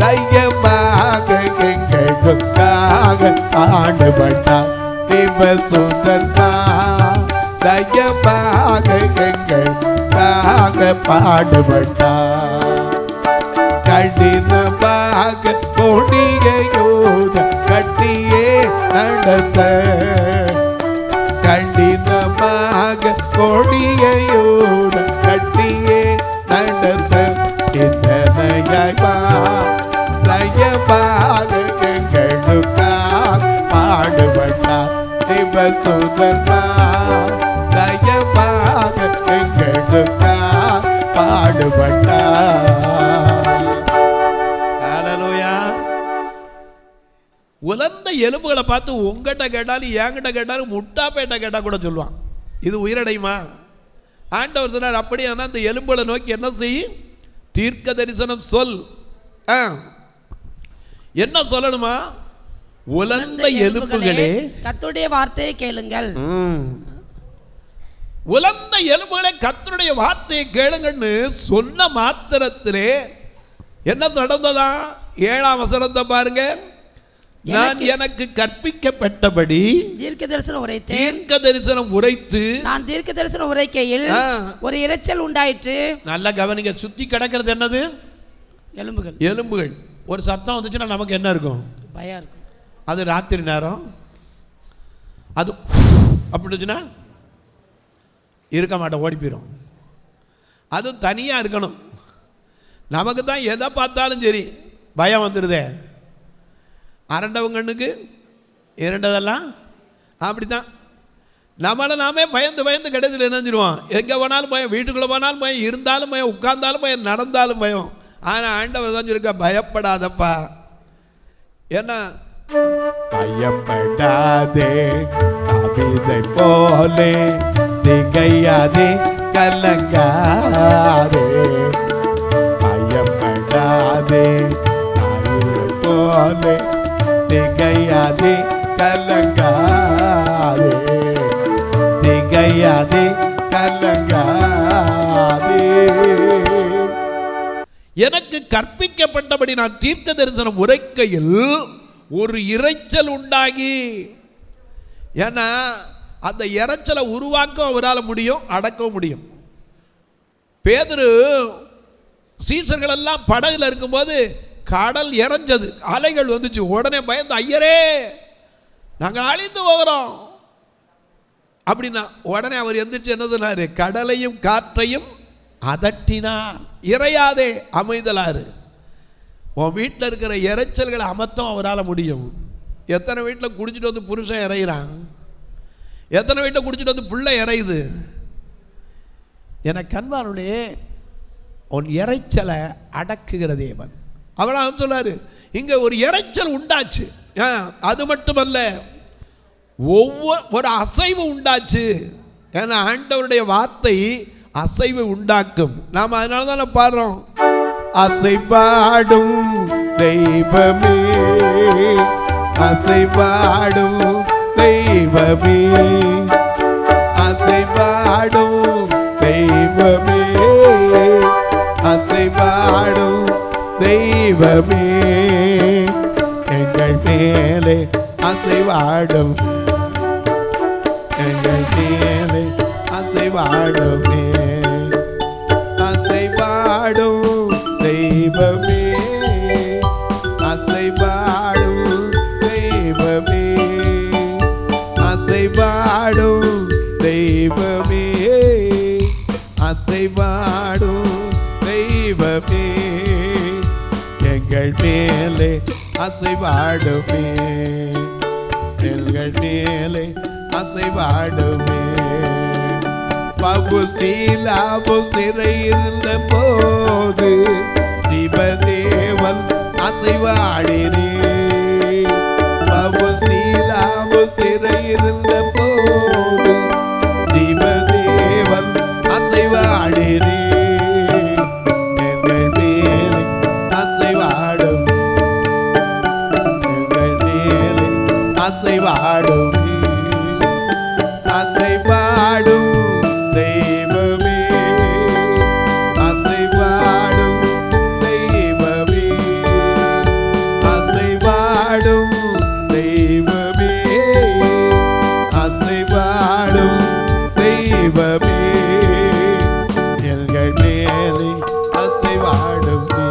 தயமாக எங்களுக்காக பாடுபட்டார் தேவசுதன், தயமாக எங்களுக்காக பாடுபட்டார். கடினமாக கொடிய யோத கட்டியே நடத்த, கடினமாக கொடிய யோத கட்டியே நடத்த இத்தனையாய்மா, தயமாக எங்களுக்காக பாடுபட்டார் தேவசுதன்மா, தயமாக எங்களுக்காக பாடுபட்டார். ஹல்லேலூயா. உலர்ந்த எலும்புகளை பார்த்து உங்ககிட்ட கேட்டாலும் என்கிட்ட கேட்டாலும் முட்டாப்பேட்ட கேட்டால் கூட சொல்லுவான், இது உயிரடையுமா? ஆண்டவர் சொன்னார், அப்படியானா அந்த எலும்புகளை நோக்கி என்ன செய்யும்? தீர்க்க தரிசனம் சொல். என்ன சொல்லணுமா? உலர்ந்த எலும்புகளே கர்த்தருடைய வார்த்தையை கேளுங்கள். உலர்ந்த எலும்புகளை கர்த்தருடைய வார்த்தையை கேளுங்கன்னு சொன்ன மாத்திரத்திலே என்ன நடந்ததா? 7ஆம் வசனத்தை பாருங்க. நான் எனக்கு கற்பிக்கப்பட்டபடி தீர்க்க தரிசனம் உரைத்து நான் தீர்க்க தரிசனம் உரைக்கையில் ஒரு இரைச்சல் உண்டாயிற்று. நல்லா கவனிங்க, சுத்தி கிடக்கிறது என்னது? எலும்புகள். எலும்புகள். ஒரு சத்தம் வந்துச்சுன்னா நமக்கு என்ன இருக்கும்? பயம் இருக்கும். அது ராத்திரி நேரம், அது அப்படின்னா இருக்க மாட்டோம், ஓடி போயிடும். அதுவும் தனியாக இருக்கணும். நமக்கு தான் எதை பார்த்தாலும் சரி பயம் வந்துடுதே. அரண்டவங்கண்ணுக்கு இரண்டதெல்லாம் அப்படிதான் நம்மளை நாமே பயந்து பயந்து கடைசியில் என்ன செஞ்சிருவோம், எங்கே போனாலும் பயம், வீட்டுக்குள்ளே போனாலும் பயம், இருந்தாலும் பயம், உட்கார்ந்தாலும் பயம், நடந்தாலும் பயம். ஆனால் ஆண்டவர் தான் சொல்லியிருக்க, பயப்படாதப்பா. ஏன்னா பயப்படாதே கவிதை போலே திகையாதே கலங்காதே. பயப்படாதே கவிதை போலே திகையாதே கலங்காதே. திகையாதே கலங்காதே. எனக்கு கற்பிக்கப்பட்டபடி நான் தீர்க்க தரிசனம் உரைக்கையில் ஒரு இரைச்சல் உண்டாகி, ஏன்னா அந்த இரைச்சலை உருவாக்க அவரால் முடியும், அடக்கவும் முடியும். பேதுரு சீசர்கள் எல்லாம் படகுல இருக்கும்போது கடல் இறைஞ்சது, அலைகள் வந்துச்சு. உடனே பயந்து, ஐயரே நாங்கள் அழிந்து போகிறோம் அப்படின்னா உடனே அவர் எந்திரிச்சு என்ன சொன்னார், கடலையும் காற்றையும் அதட்டினார். இறையாதே அமைதலாரு. உன் வீட்டில் இருக்கிற இறைச்சல்களை அமர்த்தம் அவரால் முடியும். எத்தனை வீட்டில் குடிச்சிட்டு வந்து புருஷன் இறைகிறான், எத்தனை வீட்டில் குடிச்சிட்டு வந்து பிள்ளை இறையுது. எனக்கு அன்பானுடைய உன் இறைச்சலை அடக்குகிற தேவன். அவரால் சொன்னார், இங்கே ஒரு இறைச்சல் உண்டாச்சு. அது மட்டுமல்ல, ஒரு அசைவு உண்டாச்சு. ஏன்னா ஆண்டவருடைய வார்த்தை அசைவு உண்டாக்கும். நாம் அதனால தான் பாடுறோம், அசைபாடும் தெய்வமே, அசைபாடும் தெய்வமே, அசைபாடும் தெய்வமே, அசைபாடும் தெய்வமே. எங்கள் மேலே அசைவாடும், எங்கள் மேலே அசைவாடுமே. அசைவாடும் தெய்வமே, அசைவாடும் தெய்வமே, அசைவாடும் தெய்வமே, அசைவாடும் தெய்வமே. எங்கள் மேலே அசைவாடுமே, எங்கள் மேலே அசைவாடுமே. பவுசீலாவு சிறையிருந்த போது சிவதேவன் அசைவாடினே. பவுசீலாவு சிறையிருந்த போது சிவதேவன் அசைவாடினே. எங்கள் மேலே அசைவாடும், எங்கள் மேலே அசைவாடும், அசைவாடும் தெய்வமே, அசைவாடும் தெய்வமே, அசைவாடும் தெய்வமே, அசைவாடும் தெய்வமே. எங்கள் மேலே அசைவாடுமே,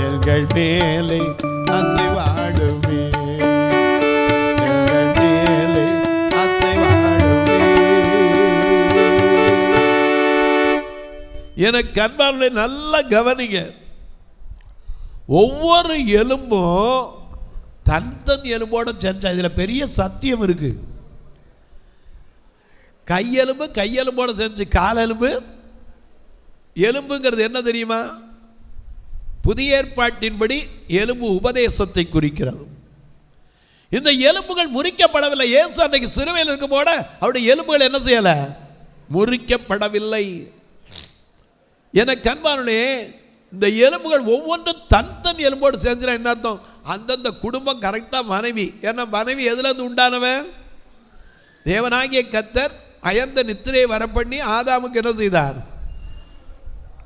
எங்கள் மேலே அசைவாடுமே, எங்கள் மேலே அசைவாடுமே. எனக்கு அன்பானுடைய நல்ல கவனிங்க. ஒவ்வொரு எலும்பும் தன் தன் எலும்போட செஞ்சா இதில் பெரிய சத்தியம் இருக்கு. கையெலும்பு கையெலும்போட செஞ்சு காலெலும்பு. எலும்புங்கிறது என்ன தெரியுமா? புதிய ஏற்பாட்டின்படி எலும்பு உபதேசத்தை குறிக்கிறது. இந்த எலும்புகள் முறிக்கப்படவில்லை. இயேசு அன்றைக்கு சிலுவையில் இருக்கும் போட அவருடைய எலும்புகள் என்ன செய்யலை? முறிக்கப்படவில்லை. எனக்கு அன்பானுடைய இந்த எலும்புகள் ஒவ்வொன்றும் தன் தன் எலும்போடு சேர்ந்துனா என்ன அர்த்தம்? அந்தந்த குடும்பம் கரெக்டாக மனைவி. ஏன்னா மனைவி எதுலேருந்து உண்டானவன்? தேவனாகிய கர்த்தர் அயர்ந்த நித்திரையை வரப்பண்ணி ஆதாமுக்கு என்ன செய்தார்?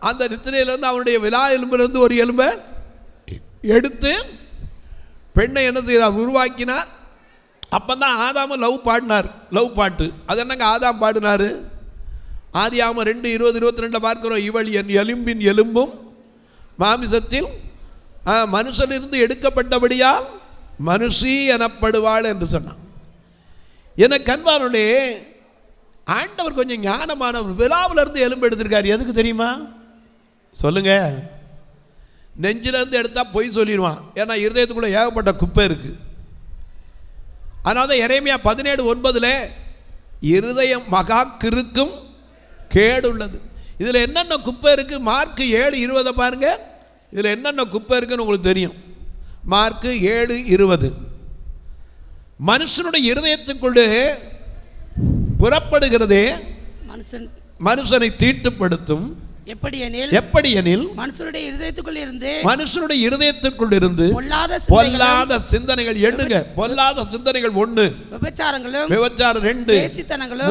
அந்த நித்திரையிலிருந்து அவனுடைய விலா எலும்பிலிருந்து ஒரு எலும்பை எடுத்து பெண்ணை என்ன செய்தார்? உருவாக்கினார். அப்போ தான் ஆதாம லவ் பாடினார். லவ் பாட்டு. அது என்னங்க ஆதாம் பாடினார்? ஆதியாகமம் 2:20-22 பார்க்கிறோம். இவள் என் எலும்பின் எலும்பும் மாமிசத்தில் மனுஷனிலிருந்து எடுக்கப்பட்டபடியால் மனுஷி எனப்படுவாள் என்று சொன்னான். எனக்கு அன்பானுடைய ஆண்டவர் கொஞ்சம் ஞானமானவர். விழாவிலிருந்து எலும்பு எடுத்திருக்காரு. எதுக்கு தெரியுமா? சொல்லுங்க. நெஞ்சிலேருந்து எடுத்தால் பொய் சொல்லிடுவான். ஏன்னா இருதயத்துக்குள்ளே ஏகப்பட்ட குப்பை இருக்குது. அதனால தான் எரேமியா 17:9 இருதயம் மகா கிறுக்கும் கேடுள்ளது. இதில் என்னென்ன குப்பை இருக்குது? மார்க் 7:20 பாருங்க. இதில் என்னென்ன குப்பை இருக்குன்னு உங்களுக்கு தெரியும். மார்க் 7:20 மனுஷனுடைய இருதயத்துக்குள்ளே புறப்படுகிறதே மனுஷனை தீட்டுப்படுத்தும். எப்படியெனில் மனுஷனுடைய இருதயத்துக்குள் இருந்து பொல்லாத சிந்தனைகள். எண்ணுங்க, பொல்லாத சிந்தனைகள் 1, விபச்சாரம் 2,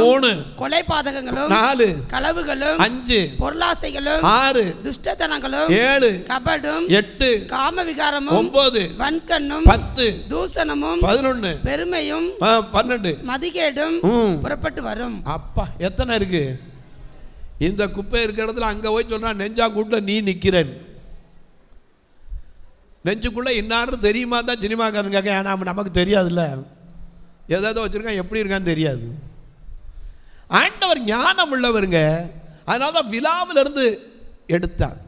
3, கொலைபாதகங்களும் 4, களவுகளும் 5, பொருளாசைகளும் 6, துஷ்டத்தனங்களும் 7, கபடும் 8, காம விகாரமும் 9, வன்கண்ணும் 10, தூசணமும் 11, பெருமையும் 12, மதிகேடும் புறப்பட்டு வரும். அப்பா எத்தனை இருக்கு? இந்த குப்பை இருக்கிற இடத்துல அங்கே போய் சொல்கிறான், நெஞ்சா கூட்ட நீ நிற்கிறேன். நெஞ்சுக்குள்ளே இன்னாரும் தெரியுமா தான் சினிமாக்காரன் கேட்க. ஏன்னா நமக்கு தெரியாதுல்ல, ஏதாவது வச்சுருக்கான், எப்படி இருக்கான்னு தெரியாது. ஆண்டவர் ஞானம் உள்ளவருங்க. அதனால தான் விழாவிலிருந்து எடுத்தார்.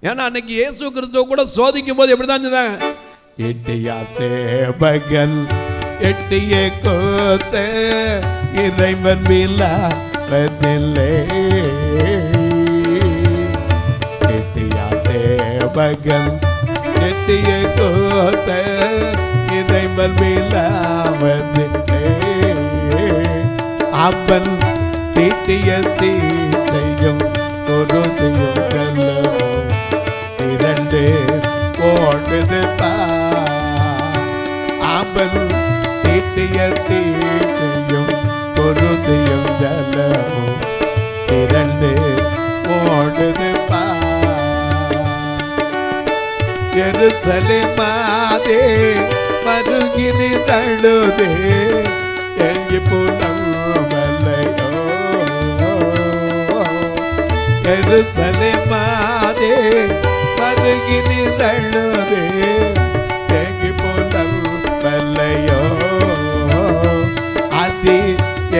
ஏன்னா அன்னைக்கு இயேசு கிறிஸ்துவ கூட சோதிக்கும் போது எப்படி தான் சொன்னாங்க, எட்டியா சேபகன் எட்டிய கோத்த இறைவன் விழா பதில்லை. எட்டியா சேபகன் எட்டிய கோத்த இறைவன் விழாவதில்லை. அவன் தீட்டிய தீட்டையும் தொழுதையும் கல்லவும் இரண்டு போடுது. அவன் தீட்டிய தீட்டையும் தொழுதையும் கல்லவும் இரண்டு போடுது. எருசலேமாதே மருகினி தழுதே எங்கி புலமலையோ. எருசலேமாதே மருகினி தழுதே எங்கி புலமலையோ. அதி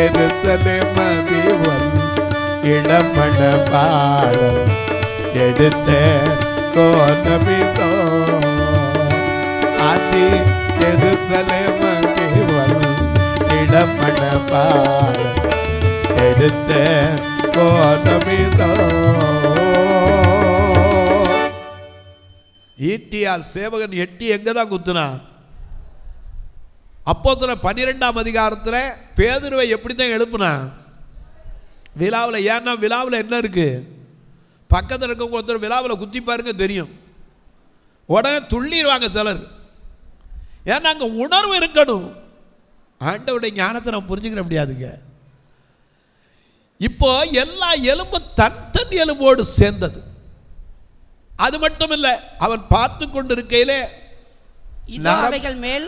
எருசலேமதிவன் இளமண பாடம் எடுத்த கோலமிதோ. அதி எருசலேமதிவன் இளமண பாடம் எடுத்த கோலமிதோ. ஈட்டியால் சேவகன் எட்டி எங்க தான் குத்துனா? அப்போஸ்தலர் 12ஆம் அதிகாரத்தில் பேதுருவை எப்படி தான் எழுப்புனா? விழாவில். ஏன்னா விழாவில் என்ன இருக்கு? பக்கத்தில் இருக்கவங்க ஒருத்தர் விழாவில் குத்தி பாருங்க தெரியும். உடனே துள்ளிடுவாங்க சிலர். ஏன்னா அங்கே உணர்வு இருக்கணும். ஆண்டவருடைய ஞானத்தை நம்ம புரிஞ்சுக்கிற முடியாதுங்க. இப்போ எல்லா எலும்பு தன் எலும்போடு சேர்ந்தது. அது மட்டும் இல்லை, அவன் பார்த்து கொண்டு இருக்கையிலே அவைகள் மேல்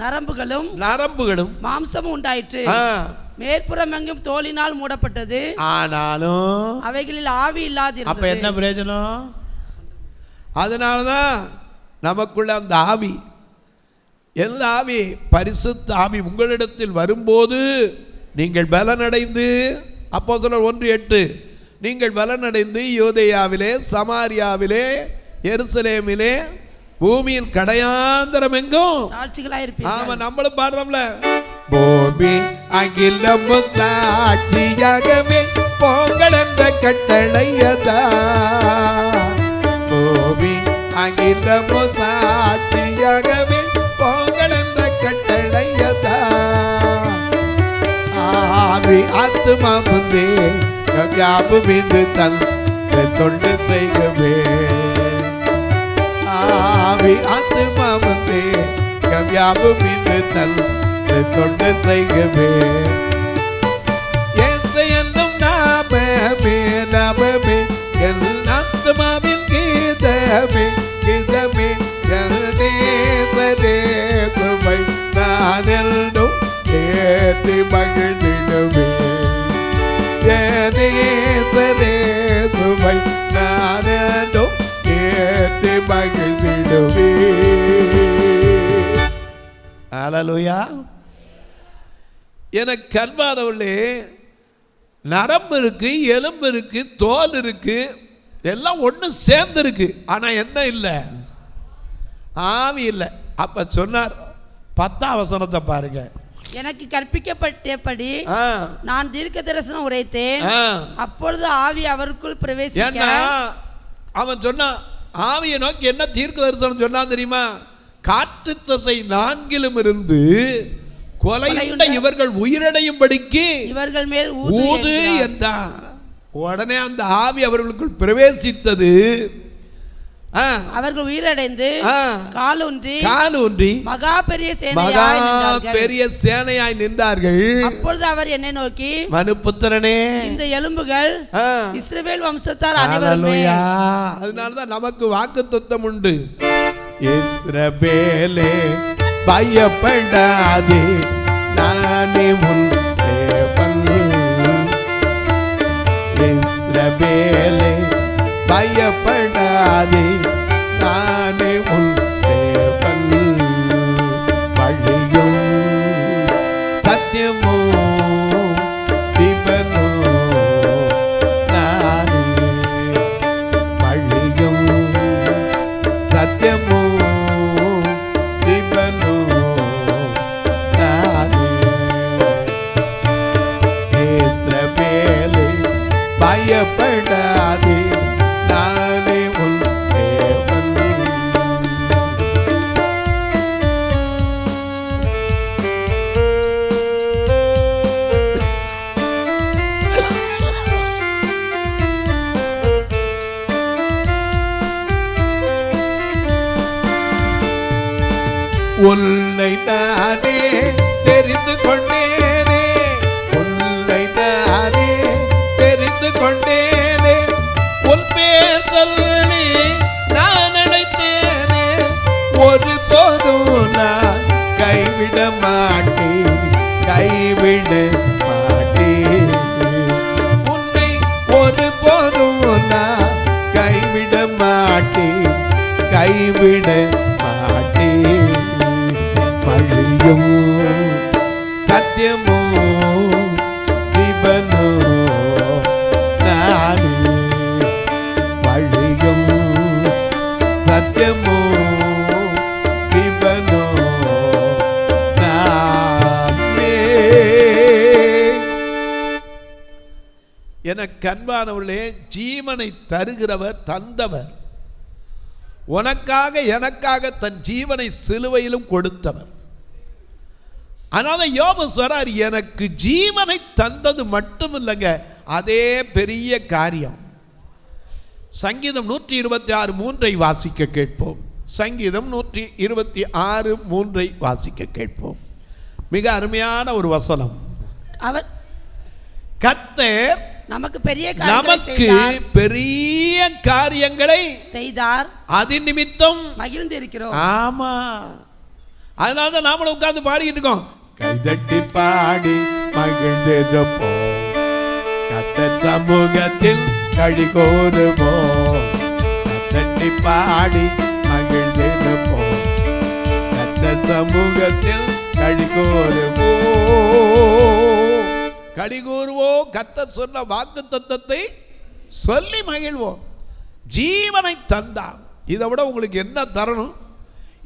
நரம்புகளும் மாம்சமும் உண்டாயிற்று. மேற்புறம் எங்கும் தோலினால் மூடப்பட்டது. ஆனாலும் அவைகளில் ஆவி இல்லாது. அப்ப என்ன பிரயோஜனம்? அதனாலதான் நமக்குள்ள அந்த ஆவி, எல்லா ஆவி பரிசுத்த ஆவி உங்களிடத்தில் வரும்போது நீங்கள் பலனடைந்து, அப்போஸ்தலர் 1:8 நீங்கள் பலனடைந்து யூதேயாவிலே சமாரியாவிலே எருசலேமிலே பூமியின் கடையாந்தரம் எங்கும் சாட்சிகளாயிருப்பீர்கள். ஆமா, நம்மளும் பாடுறோம்ல, பூமி அகிலமும் சாட்சியாகவே போங்கள் என்ற கட்டளையதா. பூமி அகிலமும் சாட்சியாகவே போங்கள் என்ற கட்டளையதா. ஆவி ஆத்துமா முந்தே யாவும் இது தன் தொண்டு செய்கவே. ஆவி ஆத்துமா முந்தே யாவும் இது தன் தொண்டு செய்கவே. என்னும் நாமமே நாமமே என் ஆத்மாவின் கீதமே கீதமே நேசரே சுவை நான் எல்லும் ஏற்றி மகிழ்ந்திடுவே. நேசரே சுவை நான் எல்லும் ஏற்றி மகிழ்ந்திடுவே. அல்லேலூயா. எனக்கு அன்பானவர்களே, நரம்பு இருக்கு, எலும்பு இருக்கு, தோல் இருக்கு, எல்லாம் ஒன்று சேர்ந்து இருக்கு. ஆனால் என்ன இல்லை? ஆவி இல்லை. அப்ப சொன்னார் 10ஆம் வசனத்தை பாருங்க. எனக்கு கற்பிக்கப்பட்டபடி நான் தீர்க்க தரிசனம் உரைத்தேன். அப்பொழுது ஆவி அவருக்குள் பிரவேசிக்க. அவன் சொன்னான், ஆவியை நோக்கி என்ன தீர்க்க தரிசனம் சொன்னான் தெரியுமா? காற்று திசை நான்கிலும் இருந்து கொலையுண்ட இவர்கள் உயிரடையும்படிக்கு இவர்கள் மேல் ஊது என்றான். உடனே அந்த ஆவி அவர்களுக்குள் பிரவேசித்தது. அவர்கள் உயிரடைந்து காலூன்றி மகா பெரிய சேனையாய் நின்றார்கள். அப்பொழுது அவர் என்னை நோக்கி, மனுபுத்திரனே, இந்த எலும்புகள் இஸ்ரவேல் வம்சத்தார் அனைவருமே. அதனாலதான் நமக்கு வாக்குத்தத்தம் உண்டு. இஸ்ரவேலே பயப்படாதே, நானே உன் தேவன். இஸ்ரவேலே பயப்படாதே, நானே உன் தேவன். வழியும் சத்தியமோ ஜீவனோ நானே. வழியும் சத்தியமோ ஜீவனோ நானே. இஸ்ரவேலே பயப்படாதே, நானே உன் தேவன். உன்னை நானே தெரிந்து கொண்டேனே, உன்னை நானே தெரிந்து கொண்டேனே. உன் பேர் சொல்லி நான் அழைத்தேனே, ஒரு போதும் நான் கைவிட மாட்டேன், கைவிட மாட்டேன். உன்னை ஒரு போதும் நான் கைவிட மாட்டேன், கைவிட மாட்டேன். வழியும் சத்தியமோ ஜீவனோ நானே. வழியும் சத்தியமோ ஜீவனோ நானே. எனக்கு அன்பானவர்களே, ஜீவனை தருகிறவர் தந்தவர், உனக்காக எனக்காக தன் ஜீவனை சிலுவையிலும் கொடுத்தவர். அதனால யோபு சொல்றார், எனக்கு ஜீவனை தந்தது மட்டும் இல்லைங்க, அதே பெரிய காரியம். சங்கீதம் 126:3 வாசிக்க கேட்போம். சங்கீதம் 126:3 வாசிக்க கேட்போம். மிக அருமையான ஒரு வசனம். அவர் கர்த்தர் நமக்கு பெரிய காரியங்களை செய்தார், அதன் நிமித்தம் மகிழ்ந்து இருக்கிறோம். ஆமா, அதனால நாமளும் உட்கார்ந்து பாடிக்கிட்டு இருக்கோம். கைதட்டி பாடி மகிழ்ந்திருப்போம், கர்த்தர் சமூகத்தில் களி கூறுவோம். கைதட்டி பாடி மகிழ்ந்திருப்போம், கர்த்தர் சமூகத்தில் களி கூறுவோம். களி கூறுவோம், கர்த்தர் சொன்ன வாக்குத்தத்தத்தை சொல்லி மகிழ்வோம். ஜீவனை தந்தான், இதை விட உங்களுக்கு என்ன தரணும்?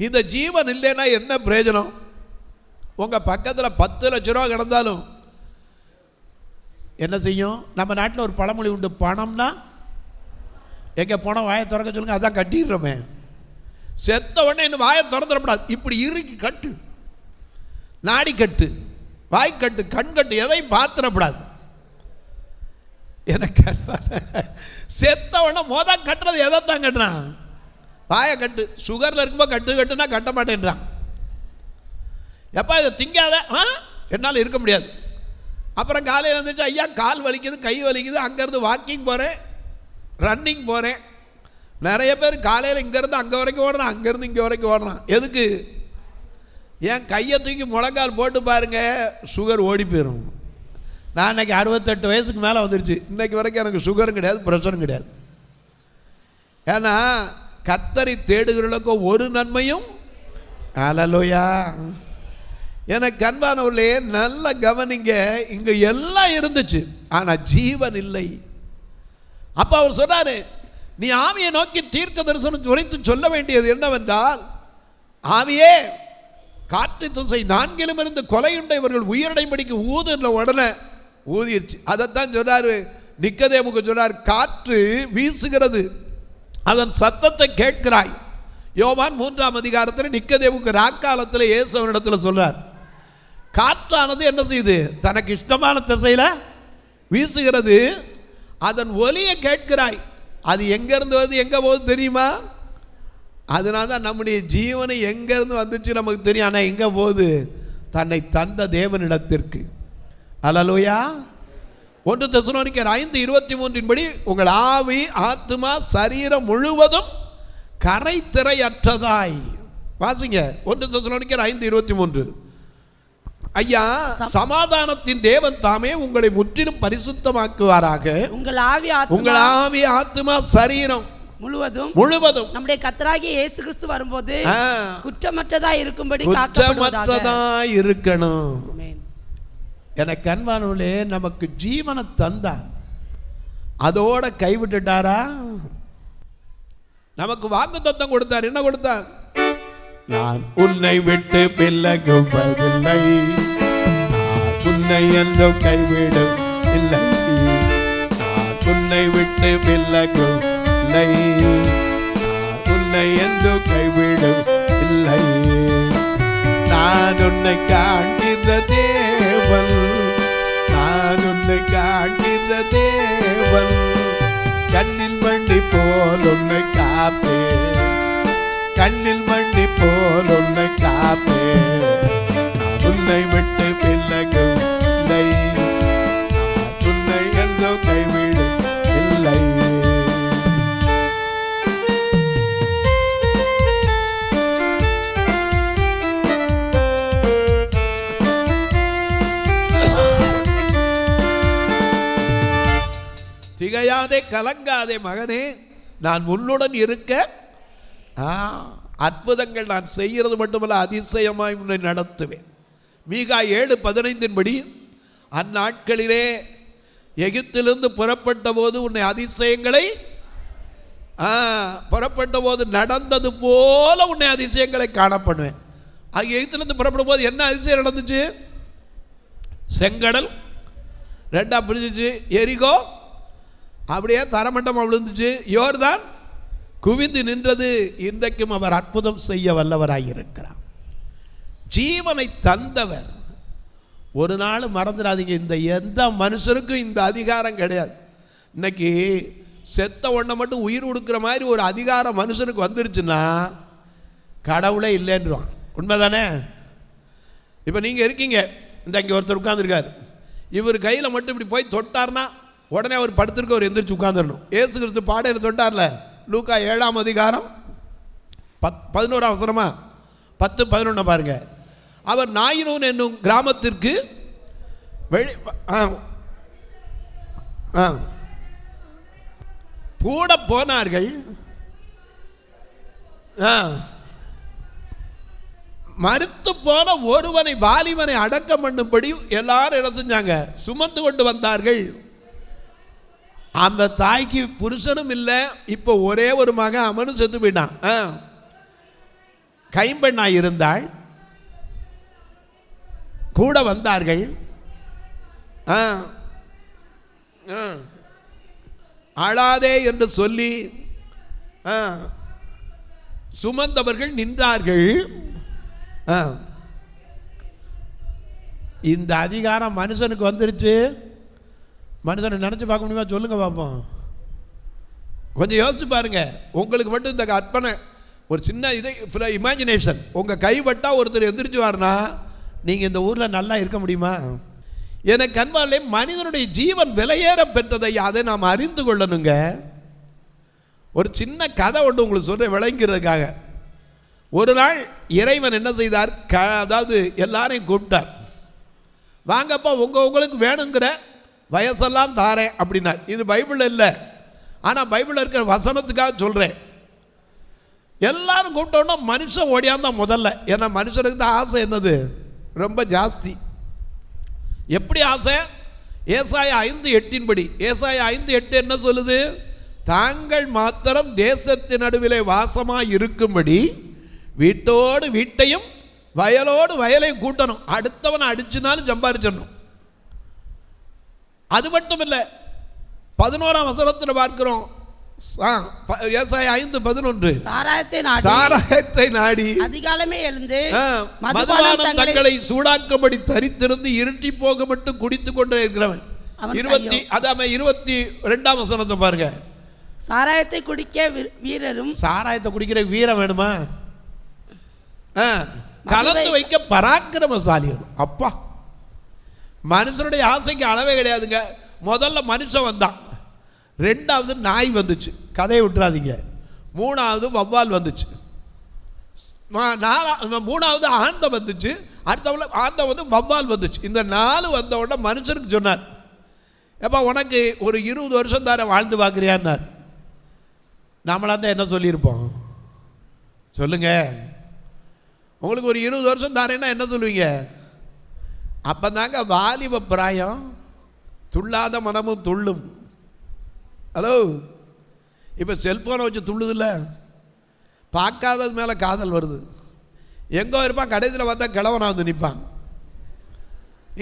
இந்த ஜீவன் இல்லைன்னா என்ன பிரயோஜனம்? உங்க பக்கத்தில் 10 லட்ச ரூபா கிடந்தாலும் என்ன செய்யும்? நம்ம நாட்டில் ஒரு பழமொழி உண்டு, பணம்னா எங்க பணம் வாயை திறக்க சொல்லுங்க, அதான் கட்டிடுறோமே. செத்த உடனே இன்னும் வாயை திறந்துடக்கூடாது, இப்படி இறுக்கி கட்டு, நாடி கட்டு, வாய்க்கட்டு, கண்கட்டு, எதையும் பார்த்துடக்கூடாது. எனக்கு செத்த உடனே மொதல் கட்டுறது எதைத்தான் கட்டுறான்? வாயை கட்டு. சுகரில் இருக்கும்போது கட்டுனா கட்ட மாட்டேன்றான். எப்போ இதை திங்காத, என்னால் இருக்க முடியாது. அப்புறம் காலையில் இருந்துச்சு, ஐயா கால் வலிக்குது, கை வலிக்குது, அங்கேருந்து வாக்கிங் போகிறேன், ரன்னிங் போகிறேன். நிறைய பேர் காலையில் இங்கேருந்து அங்கே வரைக்கும் ஓடுறான், அங்கேருந்து இங்கே வரைக்கும் ஓடுறான். எதுக்கு? என் கையை தூக்கி முழங்கால் போட்டு பாருங்க, சுகர் ஓடி போயிடும். நான் இன்னைக்கு 68 வயசுக்கு மேலே வந்துருச்சு, இன்னைக்கு வரைக்கும் எனக்கு சுகரும் கிடையாது, ப்ரெஷரும் கிடையாது. ஏன்னா கர்த்தரை தேடுகிறவர்களுக்கு ஒரு நன்மையும். ஹல்லேலூயா. எனக்கு அன்பானவர்களே, நல்ல கவனிங்க, இங்க எல்லாம் இருந்துச்சு, ஆனா ஜீவன் இல்லை. அப்ப அவர் சொன்னாரு, நீ ஆவியை நோக்கி தீர்க்க தரிசனம் உரைத்து சொல்ல வேண்டியது என்னவென்றால், ஆவியே காற்று திசை நான்கிலும் இருந்து கொலையுண்ட இவர்கள் உயிரடைம்படிக்கு ஊதுன்ற உடனே ஊதிருச்சு. அதைத்தான் சொல்றாரு நிக்கதேமுக்கு சொல்றார், காற்று வீசுகிறது, அதன் சத்தத்தை கேட்கிறாய். யோவான் 3ஆம் அதிகாரத்தில் நிக்கதேமுக்கு ராக்காலத்தில் இயேசுவினிடத்தில் சொல்றார், காற்றானது என்ன செய்யுது? தனக்கு இஷ்டமான திசையில் வீசுகிறது, அதன் ஒலியை கேட்கிறாய். அது எங்கேருந்து வருது எங்கே போகுது தெரியுமா? அதனால தான் நம்முடைய ஜீவனை எங்கேருந்து வந்துச்சு நமக்கு தெரியும். ஆனால் எங்கே போகுது? தன்னை தந்த தேவனிடத்திற்கு. அல்லேலூயா. 1 தெசலோனிக்கர் 5:23 படி உங்கள் ஆவி ஆத்துமா சரீரம் முழுவதும் கரைத்திரையற்றதாய். வாசிங்க 1 தெசலோனிக்கர் 5:23. ஐயா, சமாதானத்தின் தேவன் தாமே உங்களை முற்றிலும் பரிசுத்தமாக்குவாராக. உங்கள் ஆவி ஆத்துமா சரீரம் முழுவதும் நம்முடைய கர்த்தராகிய இயேசு கிறிஸ்து வரும்போது குற்றமற்றதாய் இருக்கும்படி குற்றமற்றதாய் இருக்கணும். எனக்கு அன்பானவர்களே, நமக்கு ஜீவனை தந்தார், அதோட கைவிட்டுட்டாரா? நமக்கு வாக்குத்தத்தம் கொடுத்தார். என்ன கொடுத்தார்? நான் உன்னை விட்டு விலகுவதில்லை, உன்னை என்றும் கைவிடும் இல்லை, நான் உன்னை விட்டு விலகுவில்லை, உன்னை என்றும் கைவிடும் இல்லை, நான் உன்னை காண்கின்ற தேவன், நான் உன்னை காண்கின்ற தேவன், கண்ணில் மண்டி போல் உன்னை காப்பே, கண்ணில் மண்டி போல் உன்னை காப்பே, உன்னை விட்டு விலகுவில்லை, உன்னை என்றோ கைவிடும் இல்லை. திகையாதே கலங்காதே மகனே, நான் உன்னுடன் இருக்க அற்புதங்கள் நான் செய்கிறது மட்டுமல்ல, அதிசயமாய் உன்னை நடத்துவேன். மீகா 7:15 படி அந்நாட்களிலே எகிப்திலிருந்து புறப்பட்ட போது உன்னை அதிசயங்களை புறப்பட்ட போது நடந்தது போல உன்னை அதிசயங்களை காணப்படுவேன். அங்கே எகிப்திலிருந்து புறப்படும் போது என்ன அதிசயம் நடந்துச்சு? செங்கடல் 2ஆ பிரிஞ்சிச்சு, எரிகோ அப்படியே தரமட்டமாக விழுந்துச்சு, யோர்தான் குவிந்து நின்றது. இன்றைக்கும் அவர் அற்புதம் செய்ய வல்லவராயிருக்கிறார். ஜீவனை தந்தவர். ஒரு நாள் மறந்துடாதீங்க, இந்த எந்த மனுஷருக்கும் இந்த அதிகாரம் கிடையாது. இன்னைக்கு செத்த ஒன்றை மட்டும் உயிர் கொடுக்குற மாதிரி ஒரு அதிகாரம் மனுஷனுக்கு வந்துருச்சுன்னா கடவுளே இல்லைன்றான். உண்மைதானே? இப்போ நீங்கள் இருக்கீங்க, இந்த இங்கே ஒருத்தர் உட்கார்ந்துருக்கார், இவர் கையில் மட்டும் இப்படி போய் தொட்டார்னா உடனே அவர் படுத்திருக்க அவர் எந்திரிச்சு உட்காந்துடணும். ஏசு கிறிஸ்து பாடையில் தொட்டார்ல, லூக்கா 7ஆம் அதிகாரம் 11ஆம் வசனமா 10-11 பாருங்க. அவர் நாயினூன் என்னும் கிராமத்திற்கு கூட போனார்கள். மறுத்து போன ஒருவனை வாலிபனை அடக்கம் பண்ணும்படி எல்லாரும் என்ன செஞ்சாங்க? சுமந்து கொண்டு வந்தார்கள். அந்த தாய்க்கு புருஷனும் இல்லை, இப்போ ஒரே ஒரு மகன் அவனும் செத்து போயிட்டான். கைம்பெண்ணாய் இருந்தாள். கூட வந்தார்கள். அழாதே என்று சொல்லி சுமந்தவர்கள் நின்றார்கள். இந்த அதிகாரம் மனுஷனுக்கு வந்துருச்சு. மனுஷனை நினச்சி பார்க்க முடியுமா? சொல்லுங்க பார்ப்போம். கொஞ்சம் யோசிச்சு பாருங்க. உங்களுக்கு மட்டும் இந்த கற்பனை, ஒரு சின்ன இதை இமேஜினேஷன். உங்கள் கைப்பட்டா ஒருத்தர் எந்திரிச்சுவார்னா நீங்கள் இந்த ஊரில் நல்லா இருக்க முடியுமா? எனக்கு அன்பாலே மனிதனுடைய ஜீவன் விலையேற பெற்றதை அதை நாம் அறிந்து கொள்ளணுங்க. ஒரு சின்ன கதை ஒன்று உங்களுக்கு சொல்கிறேன் விளங்கிறதுக்காக. ஒரு நாள் இறைவன் என்ன செய்தார்? அதாவது எல்லாரையும் கூப்பிட்டார். வாங்கப்பா, உங்களுக்கு வேணுங்கிற வயசெல்லாம் தாரேன் அப்படின்னார். இது பைபிள் இல்லை, ஆனால் பைபிளில் இருக்கிற வசனத்துக்காக சொல்கிறேன். எல்லாரும் கூப்பிட்டோன்னா மனுஷன் ஓடியாந்தான் முதல்ல. ஏன்னா மனுஷனுக்கு தான் ஆசை என்னது ரொம்ப ஜாஸ்தி. எப்படி ஆசை? ஏசாயா 5:8 படி. ஏசாயா 5:8 என்ன சொல்லுது? தாங்கள் மாத்திரம் தேசத்தின் நடுவிலே வாசமாக இருக்கும்படி வீட்டோடு வீட்டையும் வயலோடு வயலை கூட்டணும், அடுத்தவனை அடிச்சுனாலும் சம்பாதிச்சிடணும். அது மட்டும் இல்லை, 11ஆம் வசனத்தில் பார்க்கிறோம், ஏசாயா 5:11, சாராயத்தை நாடி அதிகாலமே எழுந்து மதுபானம் தங்களை சூடாக்கும்படி தரித்திருந்து இருட்டி போக மட்டும் குடித்துக் கொண்டே இருக்கிறவன். 22ஆம் வசனத்தை பாருங்க. சாராயத்தை குடிக்க வீரரும், சாராயத்தை குடிக்கிற வீரம் வேணுமா? கலந்து வைக்க பராக்கிரமசாலிகள். அப்பா, மனுஷனுடைய ஆசைக்கு அளவே கிடையாதுங்க. முதல்ல மனுஷன் வந்தான், 2வது நாய் வந்துச்சு, கதையை விட்டுறாதீங்க. 3வது வவ்வால் வந்துச்சு, 3வது ஆந்தை வந்துச்சு, அடுத்த ஆந்தை வந்து வவ்வால் வந்துச்சு. இந்த 4 வந்த உடனே மனுஷனுக்கு சொன்னார், எப்பா உனக்கு ஒரு 20 வருஷம் தானே வாழ்ந்து பார்க்குறியான்னார். நம்மளாக தான் என்ன சொல்லியிருப்போம் சொல்லுங்க? உங்களுக்கு ஒரு 20 வருஷம் தானேன்னா என்ன சொல்லுவீங்க? அப்போ தாங்க வாலிப பிராயம், துள்ளாத மனமும் துள்ளும். ஹலோ, இப்போ செல்ஃபோனை வச்சு துள்ளுதில்ல, பார்க்காதது மேலே காதல் வருது. எங்கோ இருப்பான், கடைசியில் பார்த்தா கிழவனா வந்து நிற்பான்.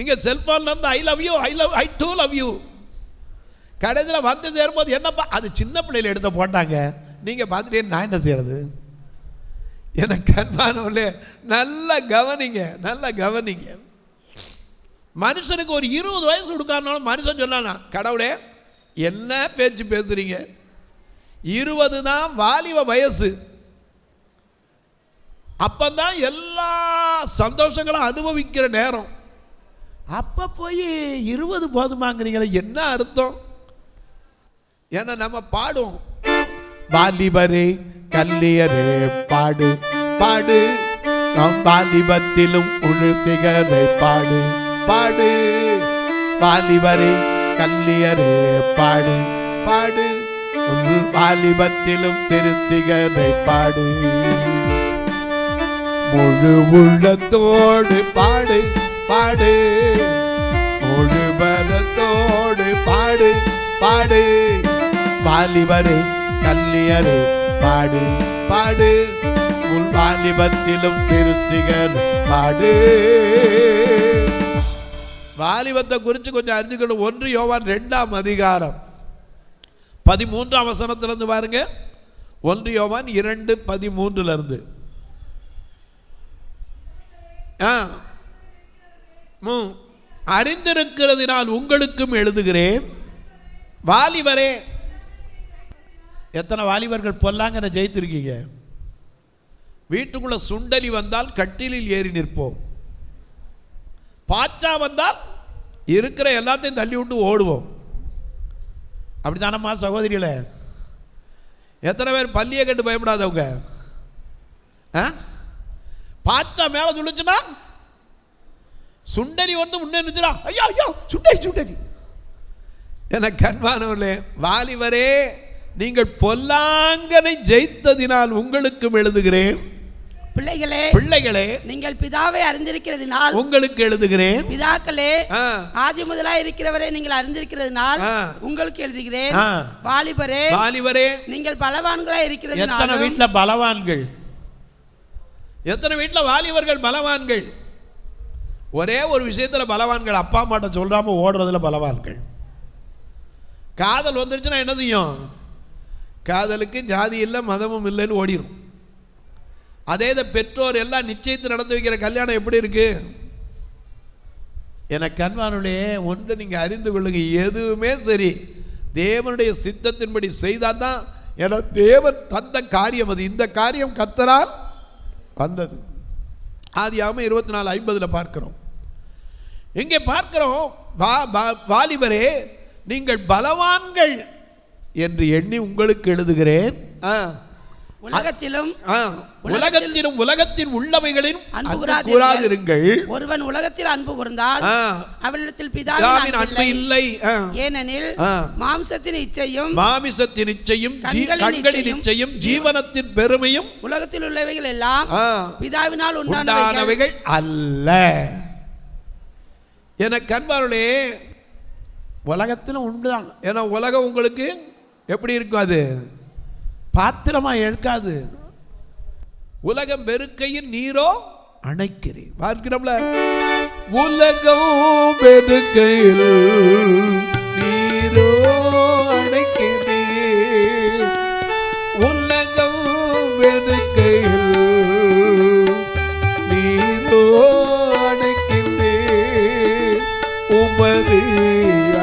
இங்கே செல்ஃபோன்லேருந்து I love you, I do love you, கடைசியில் வந்து சேரும்போது என்னப்பா அது சின்ன பிள்ளைகள் எடுத்த போட்டாங்க, நீங்கள் பார்த்துட்டே நான் என்ன செய்யறது? எனக்கு அன்பானவர்களே, நல்லா கவனிங்க, நல்லா கவனிங்க. மனுஷனுக்கு ஒரு 20 வயசு கொடுக்காருனாலும் மனுஷன் சொன்னானா, கடவுளே என்ன பேச்சு பேசுறீங்க, 20 தான் வாலிப வயசு, அப்பந்தான் எல்லா சந்தோஷங்களும் அனுபவிக்கிற நேரம், அப்போ போய் 20 போதுமாங்கிறீங்களே, என்ன அர்த்தம்? ஏன்னா நம்ம பாடுவோம், வாலிபரே கல்லியரே பாடு பாடு, நம் வாலிபத்திலும் உழுத்திகரை பாடு பாடு, வாலிபரே கல்லியரே பாடு பாடு, வாலிபத்திலும் திருத்திகரை பாடு, முழு உள்ளத்தோடு பாடு பாடு, முழு பலத்தோடு பாடு பாடு, வாலிபரே கல்லியரே பாடு பாடு, உன் வாலிபத்திலும் திருத்திகர் பாடு. வாலிபத்தை குறித்து கொஞ்சம் அறிஞ்சுக்கணும். 1 யோவான் 2ஆம் அதிகாரம் 13ஆம் வசனத்திலிருந்து பாருங்க. 1 யோவான் 2:13 அறிந்திருக்கிறதினால் உங்களுக்கும் எழுதுகிறேன், வாலிபரே. எத்தனை வாலிபர்கள் பொல்லாங்கன்னு ஜெயித்திருக்கீங்க? வீட்டுக்குள்ள சுண்டலி வந்தால் கட்டிலில் ஏறி நிற்போம், பாச்சா வந்தால் இருக்கிற எல்லாத்தையும் தள்ளி விட்டு ஓடுவோம். அப்படித்தானம்மா சகோதரிகளே? எத்தனை பேர் பள்ளியை கண்டு பயப்படாதவங்க? பாச்சா மேலே துளிச்சுனா, சுண்டலி வந்து முன்னே நினைச்சுனா, ஐயோ ஐயோ சுண்டலி சுண்டலி. எனக்கு அன்பானவர்களே, வாலிபரே நீங்கள் பொல்லாங்கனை ஜெயித்ததினால் உங்களுக்கும் எழுதுகிறேன், பிள்ளைகளே பிள்ளைகளே நீங்கள் பிதாவை அறிந்திருக்கிறதினால் உங்களுக்கு எழுதுகிறேன், பிதாக்களே ஆதி முதலாய் இருக்கிறவரை நீங்கள் அறிந்திருக்கிறதினால் உங்களுக்கு எழுதுகிறேன், வாலிபரே வாலிபரே நீங்கள் பலவான்களாய் இருக்கிறதினால். எத்தனை வீட்டுல பலவான்கள், எத்தனை வீட்டுல வாலிபர்கள் பலவான்கள்? ஒரே ஒரு விஷயத்துல பலவான்கள், அப்பா அம்மாட்ட சொல்றாம ஓடுறதுல பலவான்கள். காதல் வந்துருச்சுன்னா என்ன செய்யும்? காதலுக்கு ஜாதி இல்லை மதமும் இல்லைன்னு ஓடிடும். அதே பெற்றோர் எல்லாம் நிச்சயத்தை நடந்து வைக்கிற கல்யாணம் எப்படி இருக்கு? எனக்கு அன்பானுடைய ஒன்று நீங்கள் அறிந்து கொள்ளுங்க, எதுவுமே சரி தேவனுடைய சித்தத்தின்படி செய்தால் தான். என தேவன் தந்த காரியம் அது. இந்த காரியம் கர்த்தரால் வந்தது. ஆதியாகமம் 24:50 பார்க்கிறோம். இங்கே பார்க்கிறோம், வாலிபரே நீங்கள் பலவான்கள் என்று எண்ணி உங்களுக்கு எழுதுகிறேன், உலகத்திலும் உலகத்தின் உள்ளவைகளின் அன்பு கூறாதிருங்கள். ஒருவன் உலகத்தில் அன்பு கூர்ந்தால் அவனிடத்தில் பிதாவின் அன்பு இல்லை. ஏனெனில் மாம்சத்தின் இச்சையும் கண்களின் இச்சையும் ஜீவனத்தின் பெருமையும் உலகத்தில் உள்ளவைகள் எல்லாம் பிதாவினால் உண்டானவைகள் அல்ல. என கண்பார்களே, உலகத்திலும் உண்டுதான். ஏன்னா உலகம் உங்களுக்கு எப்படி இருக்கும்? அது பாத்திரமா எடுக்காது. உலகம் வெறுக்கையில் நீரோ அணைக்கிறேன். பார்க்கிறோம்ல, உலகம் வெறுக்கையில் நீரோ அணைக்கிறேன். உலகம் வெறுக்கையில் நீரோ அணைக்கிறேன். உமது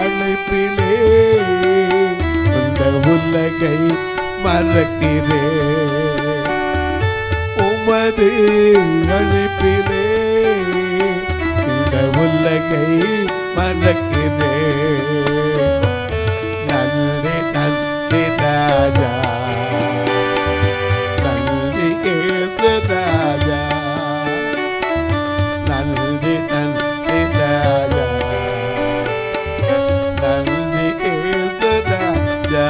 அழைப்பிலே இந்த உலகை மறக்கிறேன். உமது அழைப்பிலே இந்த உலகை மறக்கிறேன். நன்றி நன்றி ராஜா, நன்றி இயேசு ராஜா, நன்றி நன்றி ராஜா, நன்றி இயேசு ராஜா.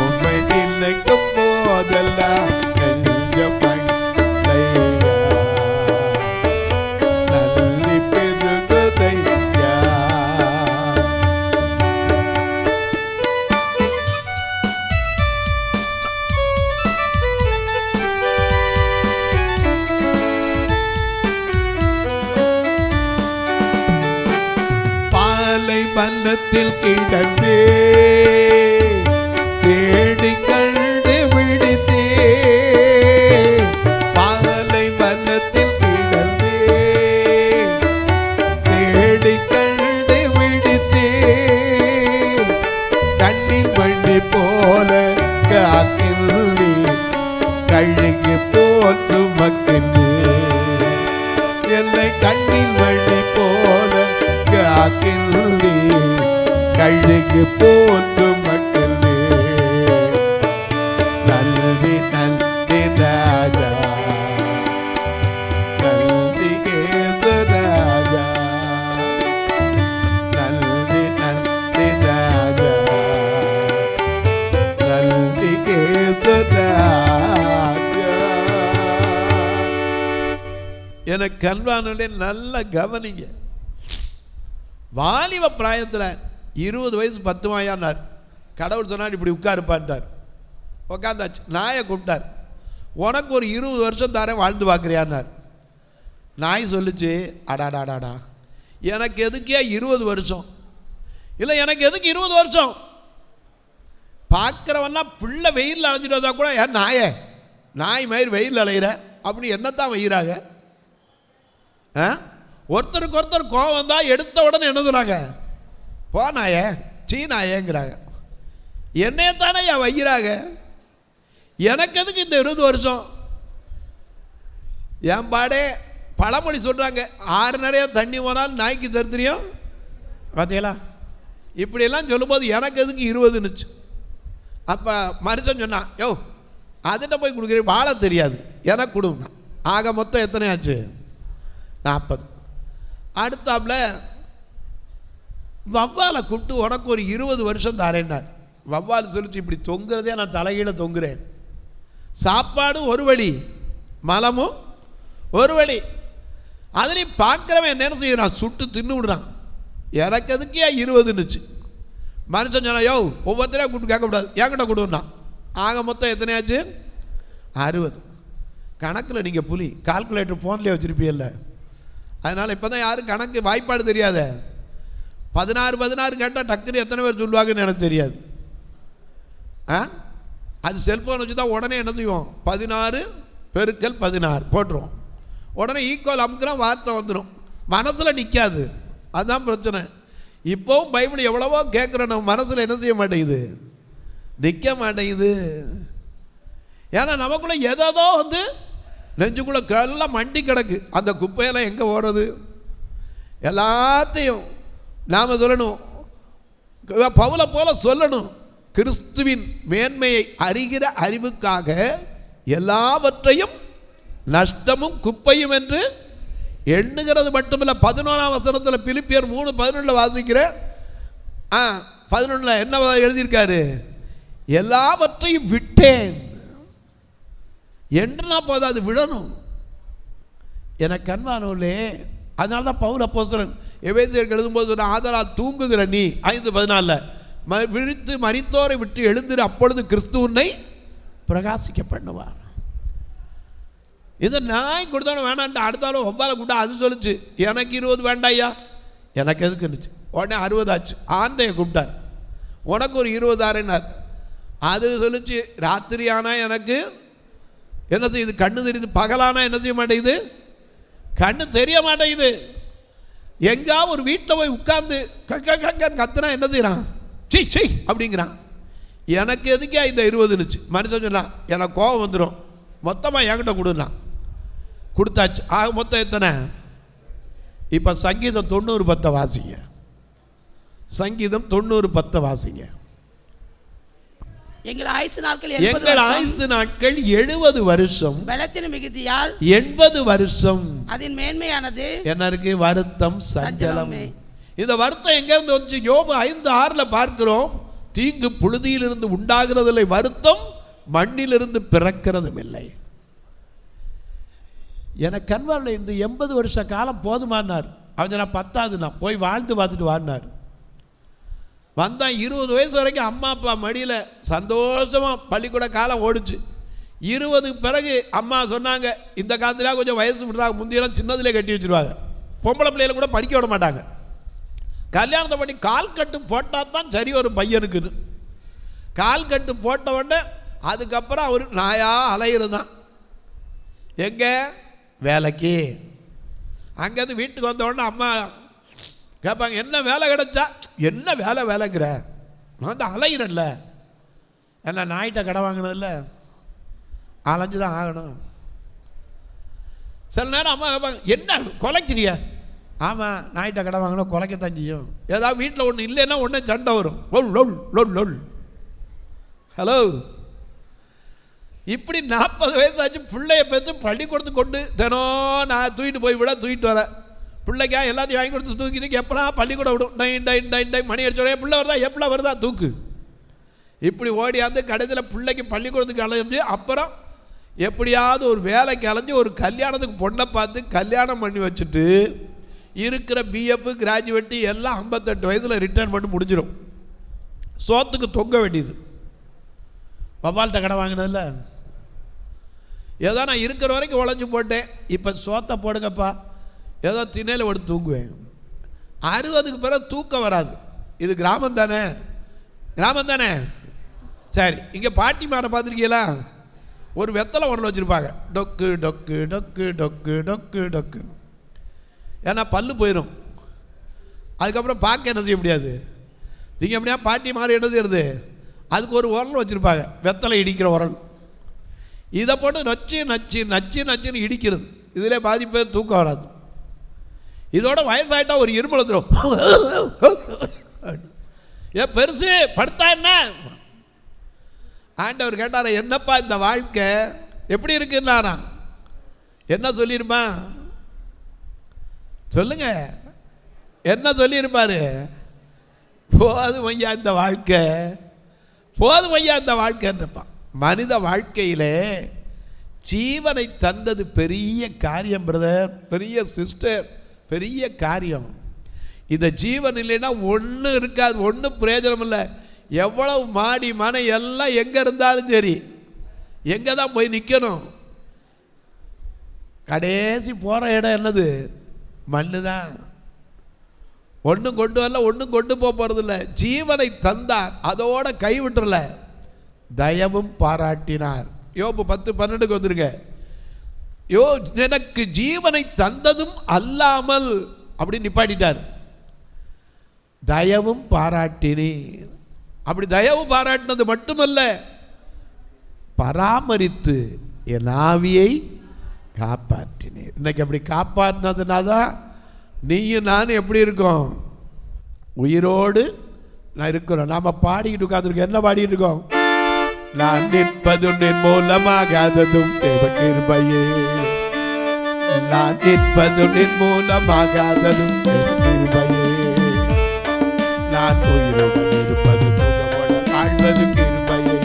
உம்மை நினைக்கும் போதெல்லாம் பள்ளத்தில் கிடந்தே தேடி கண்டு விடுத்தே. பாலை பள்ளத்தில் கிடந்தே தேடி கண்டு விடுத்தே. கண்ணின் வண்டி போல காக்கின்றே, கழுகு போல் சுமக்கின்றே. என்னை கண்ணின் வண்டி போல காக்கின்றே, கழுகு போன்று மக்களே. நன்றி நன்றி ராஜா, நன்றி இயேசு ராஜா, நன்றி நன்றி ராஜா, நன்றி இயேசு ராஜா. எனக்கு அன்பானவர்களே, நல்ல கவனிங்க. வாலிப பிராயத்தில் 20 வயசு 10 மாயான்னார். கடவுள் சொன்னார் இப்படி உட்காருப்பான்ட்டார். உட்காந்தாச்சு. நாயை கூப்பிட்டார். உனக்கு ஒரு 20 வருஷம் தாரேன், வாழ்ந்து பார்க்குறியான்னார். நாய் சொல்லிச்சு, அடாடாடாடா எனக்கு எதுக்கே 20 வருஷம்? இல்லை எனக்கு எதுக்கு 20 வருஷம்? பார்க்குறவன்னா பிள்ளை வெயிலில் அலைஞ்சிட்டு வந்தால் கூட ஏன் நாயே நாய் மாதிரி வெயில் அலைகிற அப்படி என்னத்தான் வைகிறாங்க? ஒருத்தருக்கு ஒருத்தர் கோவம் வந்தால் எடுத்த உடனே என்ன சொல்கிறாங்க? போ நாயே, சீ நாயேங்கிறாங்க. என்னையத்தானே என் வைக்கிறாங்க. எனக்கு எதுக்கு இந்த 20 வருஷம்? என் பாடே பழமொழி சொல்கிறாங்க, ஆறு நிறைய தண்ணி போனாலும் நாய்க்கு தெரியும். பார்த்தீங்களா? இப்படியெல்லாம் சொல்லும்போது எனக்கு எதுக்கு 20ன்னுச்சு. அப்போ மனுஷன் சொன்னான், யோ அதுகிட்ட போய் கொடுக்குறேன், வாழ தெரியாது எனக்கு கொடுங்கண்ணா. ஆக மொத்தம் எத்தனை ஆச்சு? 40. அடுத்தாப்புல வவ்வாலை கூப்பிட்டு உனக்கு ஒரு 20 வருஷம் தாரேன்னார். வவ்வால் சொல்லிச்சு, இப்படி தொங்குறதே நான் தலைகீழ தொங்குறேன். சாப்பாடு ஒரு வழி, மலமும் ஒரு வழி. அதனையும் பார்க்குறவன் என்னென்ன செய்யறான்? சுட்டு தின்னு விடுறான். எனக்கு எதுக்கே 20ன்னுச்சு. மனுஷன் சொன்னா, யோ ஒவ்வொருத்தரையும் கூப்பிட்டு கேட்கக்கூடாது, என்கிட்ட கொடுன்னா. ஆக மொத்தம் எத்தனையாச்சு? 60. கணக்கில் நீங்கள் புலி கால்குலேட்டர் ஃபோன்லேயே வச்சுருப்பீல்ல, அதனால் இப்போ தான் யாரும் கணக்கு வாய்ப்பாடு தெரியாத. 16 கேட்டால் டக்குன்னு எத்தனை பேர் சொல்லுவாங்கன்னு எனக்கு தெரியாது. அது செல்ஃபோன் வச்சு தான் உடனே என்ன செய்வோம்? 16 × 16 போட்டுருவோம். உடனே ஈக்குவல் அமுக்குலாம் வார்த்தை வந்துடும், மனசில் நிற்காது. அதுதான் பிரச்சனை. இப்போவும் பைபிள் எவ்வளவோ கேட்குறோம், நம்ம மனசில் என்ன செய்ய மாட்டேங்குது? நிற்க மாட்டேங்குது. ஏன்னா நமக்குள்ளே எதோ வந்து நெஞ்சுக்குள்ளே எல்லாம் மண்டி கிடக்கு. அந்த குப்பையெல்லாம் எங்கே ஓடுறது? எல்லாத்தையும் நாம் சொல்லணும், பவுலை போல சொல்லணும். கிறிஸ்துவின் மேன்மையை அறிகிற அறிவுக்காக எல்லாவற்றையும் நஷ்டமும் குப்பையும் என்று எண்ணுகிறது மட்டுமில்லை. 11ஆம் வசனத்தில் பிலிப்பியர் 3:11 வாசிக்கிற 11 என்ன எழுதியிருக்காரு? எல்லாவற்றையும் விட்டேன் என்று நான் போது அது விடணும். எனக்கு அன்பானவர்களே, அதனால தான் பவுல் அப்போஸ்தலன் எபேசியருக்கு எழுதும்போது சொன்ன, ஆதலால் தூங்குகிற நீ 5:14 விழித்து மரித்தோரை விட்டு எழுந்திரு, அப்பொழுது கிறிஸ்து உன்னை பிரகாசிக்க பண்ணுவார். இதை நாய் கொடுத்தாலும் வேணான்ட்டு அடுத்தாலும் ஒவ்வால கூட்டா அது சொல்லிச்சு எனக்கு 20 வேண்டாம் ஐயா. எனக்கு எதுக்கு இருந்துச்சு. உடனே 60 ஆச்சு. ஆந்தையை கூப்பிட்டார், உனக்கு ஒரு 20 ஆறுனார். அது சொல்லிச்சு ராத்திரி ஆனால் எனக்கு என்ன செய்யுது, கண்ணு தெரியுது, பகலானா என்ன செய்ய மாட்டேங்குது, கண்ணு தெரிய மாட்டேங்குது. எங்கா ஒரு வீட்டில் போய் உட்கார்ந்து கத்துனா என்ன செய்யறான், சீ சீ அப்படிங்கிறான். எனக்கு எதுக்கே இந்த 20னுச்சு. மனுஷன் சொன்னான் எனக்கு கோபம் வந்துடும், மொத்தமாக என்கிட்ட கொடுலாம். கொடுத்தாச்சு. ஆக மொத்தம் எத்தனை? இப்போ சங்கீதம் 90:10 வாசிங்க. சங்கீதம் 90:10 வாசிங்க. எங்கள் ஆயுசு நாட்கள் 70 வருஷம், பலத்தின் மிகுதியால் 80 வருஷம். அதன் மேன்மையானது என்ன இருக்கு? வருத்தம், சஞ்சலம். இந்த வருத்தம் எங்க இருந்து வந்துச்சு? யோபு 5:6 பார்க்கிறோம், தீங்கு புழுதியிலிருந்து உண்டாகிறதில்லை, வருத்தம் மண்ணிலிருந்து பிறக்கிறதும் இல்லை. எனக்கு கண்வாரில் இந்த 80 வருஷ காலம் போதுமானார். அவன் நான் 10வது நான் போய் வாழ்ந்து பார்த்துட்டு வாழ்னார். வந்தான் 20 வயசு வரைக்கும் அம்மா அப்பா மடியில் சந்தோஷமாக பள்ளிக்கூட காலம் ஓடிச்சு. 20 பிறகு அம்மா சொன்னாங்க, இந்த காலத்துல கொஞ்சம் வயசு விடுறாங்க, முந்தியெல்லாம் சின்னதுலேயே கட்டி வச்சுருவாங்க, பொம்பளை பிள்ளைகளை கூட படிக்க விட மாட்டாங்க. கல்யாணத்தை பண்ணி கால் கட்டு போட்டால் தான் சரி ஒரு பையனுக்குன்னு. கால் கட்டு போட்ட உடனே அதுக்கப்புறம் அவர் நாயா அலையிறது தான். எங்கே வேலைக்கு. அங்கேருந்து வீட்டுக்கு வந்த உடனே அம்மா கேட்பாங்க, என்ன வேலை கிடைச்சா? என்ன வேலைங்கிற? நான் வந்து அலையிறேன்ல, என்ன நாய்கிட்ட கடை வாங்கினதில்ல, அலைஞ்சு தான் ஆகணும். சில நேரம் அம்மா கேட்பாங்க, என்ன குலைக்கிறிய? ஆமாம், நாய்கிட்ட கடை வாங்கணும், குலைக்கத்தான் செய்யும். ஏதாவது வீட்டில் ஒன்று இல்லைன்னா உடனே சண்டை வரும். லொல் லொல் லொல் லொல். ஹலோ, இப்படி 40 வயசாச்சு பிள்ளைய பார்த்து பள்ளிக்கூடத்துக்கு கொண்டு தினம் நான் தூக்கிட்டு போய் விட தூக்கிட்டு வரேன். பிள்ளைக்கா எல்லாத்தையும் வாங்கி கொடுத்து தூக்கிட்டு எப்படா பள்ளிக்கூடம் விடும், டை மணி அடிச்சோடய பிள்ளை வருதா, எப்படா வருதா தூக்கு. இப்படி ஓடியாந்து கடைசியில் பிள்ளைக்கு பள்ளிக்கூடத்துக்கு அலைஞ்சு அப்புறம் எப்படியாவது ஒரு வேலைக்கு அலைஞ்சு ஒரு கல்யாணத்துக்கு பொண்ணை பார்த்து கல்யாணம் பண்ணி வச்சுட்டு இருக்கிற பிஎஃப் கிராஜுவேட்டு எல்லாம் 58 வயசில் ரிட்டர்ன் பண்ணி முடிஞ்சிடும். சோத்துக்கு தொங்க வேண்டியது. பப்பால்கிட்ட கடை வாங்கினதில்ல, ஏதோ நான் இருக்கிற வரைக்கும் உழைச்சி போட்டேன், இப்போ சோத்தை போடுங்கப்பா, ஏதோ திண்ணையில் ஓடி தூங்குவேன். 60க்கு பிறகு தூக்கம் வராது. இது கிராமம் தானே, கிராமம் தானே. சரி, இங்கே பாட்டி மாரை பார்த்துருக்கீங்களா? ஒரு வெத்தலை உடல் வச்சுருப்பாங்க, டொக்கு டொக்கு டொக்கு டொக்கு டொக்கு டொக்கு. ஏன்னா பல்லு போயிடும். அதுக்கப்புறம் பார்க்க என்ன செய்ய முடியாது. நீங்கள் எப்படியா பாட்டி மாறி என்ன செய்யறது? அதுக்கு ஒரு உரல் வச்சுருப்பாங்க, வெத்தலை இடிக்கிற உரல். இதை போட்டு நச்சு நச்சு நச்சு நச்சுன்னு இடிக்கிறது. இதில் பாதிப்பு தூக்கம் வராது. இதோட வயசாயிட்டா ஒரு இருமல் வந்துடும். ஏன் பெருசு படுத்தா என்ன? ஆண்டவர் கேட்டார, என்னப்பா இந்த வாழ்க்கை எப்படி இருக்குன்னா என்ன சொல்லிருப்பா? சொல்லுங்க, என்ன சொல்லியிருப்பாரு? போதும் ஐயா இந்த வாழ்க்கை, போதும் ஐயா இந்த வாழ்க்கைன்றப்பான். மனித வாழ்க்கையிலே ஜீவனை தந்தது பெரிய காரியம் பிரதர், பெரிய சிஸ்டர், பெரிய காரியம். இந்த ஜீவன் இல்லைன்னா ஒன்றும் இருக்காது, ஒன்றும் பிரயோஜனம் இல்லை. எவ்வளவு மாடி மனை எல்லாம் எங்கே இருந்தாலும் சரி, எங்கே தான் போய் நிற்கணும்? கடைசி போகிற இடம் என்னது? மண்ணு தான். ஒன்றும் கொண்டு வரல, ஒன்றும் கொண்டு போகிறதில்ல. ஜீவனை தந்தார், அதோட கைவிட்டுறல, தயவும் பாராட்டினார். யோபு 10:12 வந்துருங்க. எனக்கு ஜீவனை தந்ததும் அல்லாமல் அப்படி நிப்பாட்டிட்டார். தயவும் பாராட்டினீர். அப்படி தயவு பாராட்டினது மட்டுமல்ல, பராமரித்து என் ஆவியை காப்பாற்றினீர். இன்னைக்கு அப்படி காப்பாற்றினதுனாதான் நீயும் நானும் எப்படி இருக்கோம்? உயிரோடு நான் இருக்கிறோம். நாம பாடிக்கிட்டு உட்கார்ந்துருக்கோம். என்ன பாடிட்டு இருக்கோம்? நான் நிற்பதும் நின் மூலமாகாததும் தேவ கிருபையே, நான் நிற்பதும் நின் மூலமாகாததும் தேவ கிருபையே, நான் உயிருடன் இருப்பது சுகமுடன் வாழ்வது கிருபையே,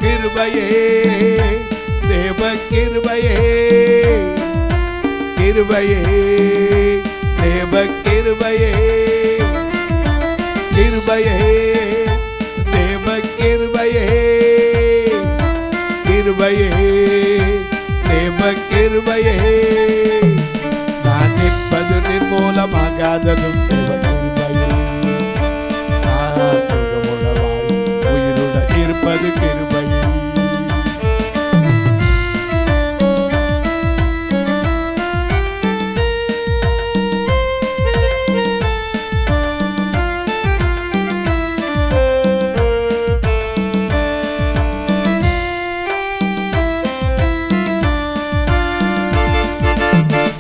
கிருபையே தேவ கிருபையே, கிருபையே தேவ கிருபையே, கிருபையே தேவ கிருபையே, கிருபையே கிருபையே. நான் நிற்பது நிர்மூலமாகாததும் தேவ கிருபையே. நான் சுகமுள்ளவாய் உயிருடன் இருப்பது கிருபையே.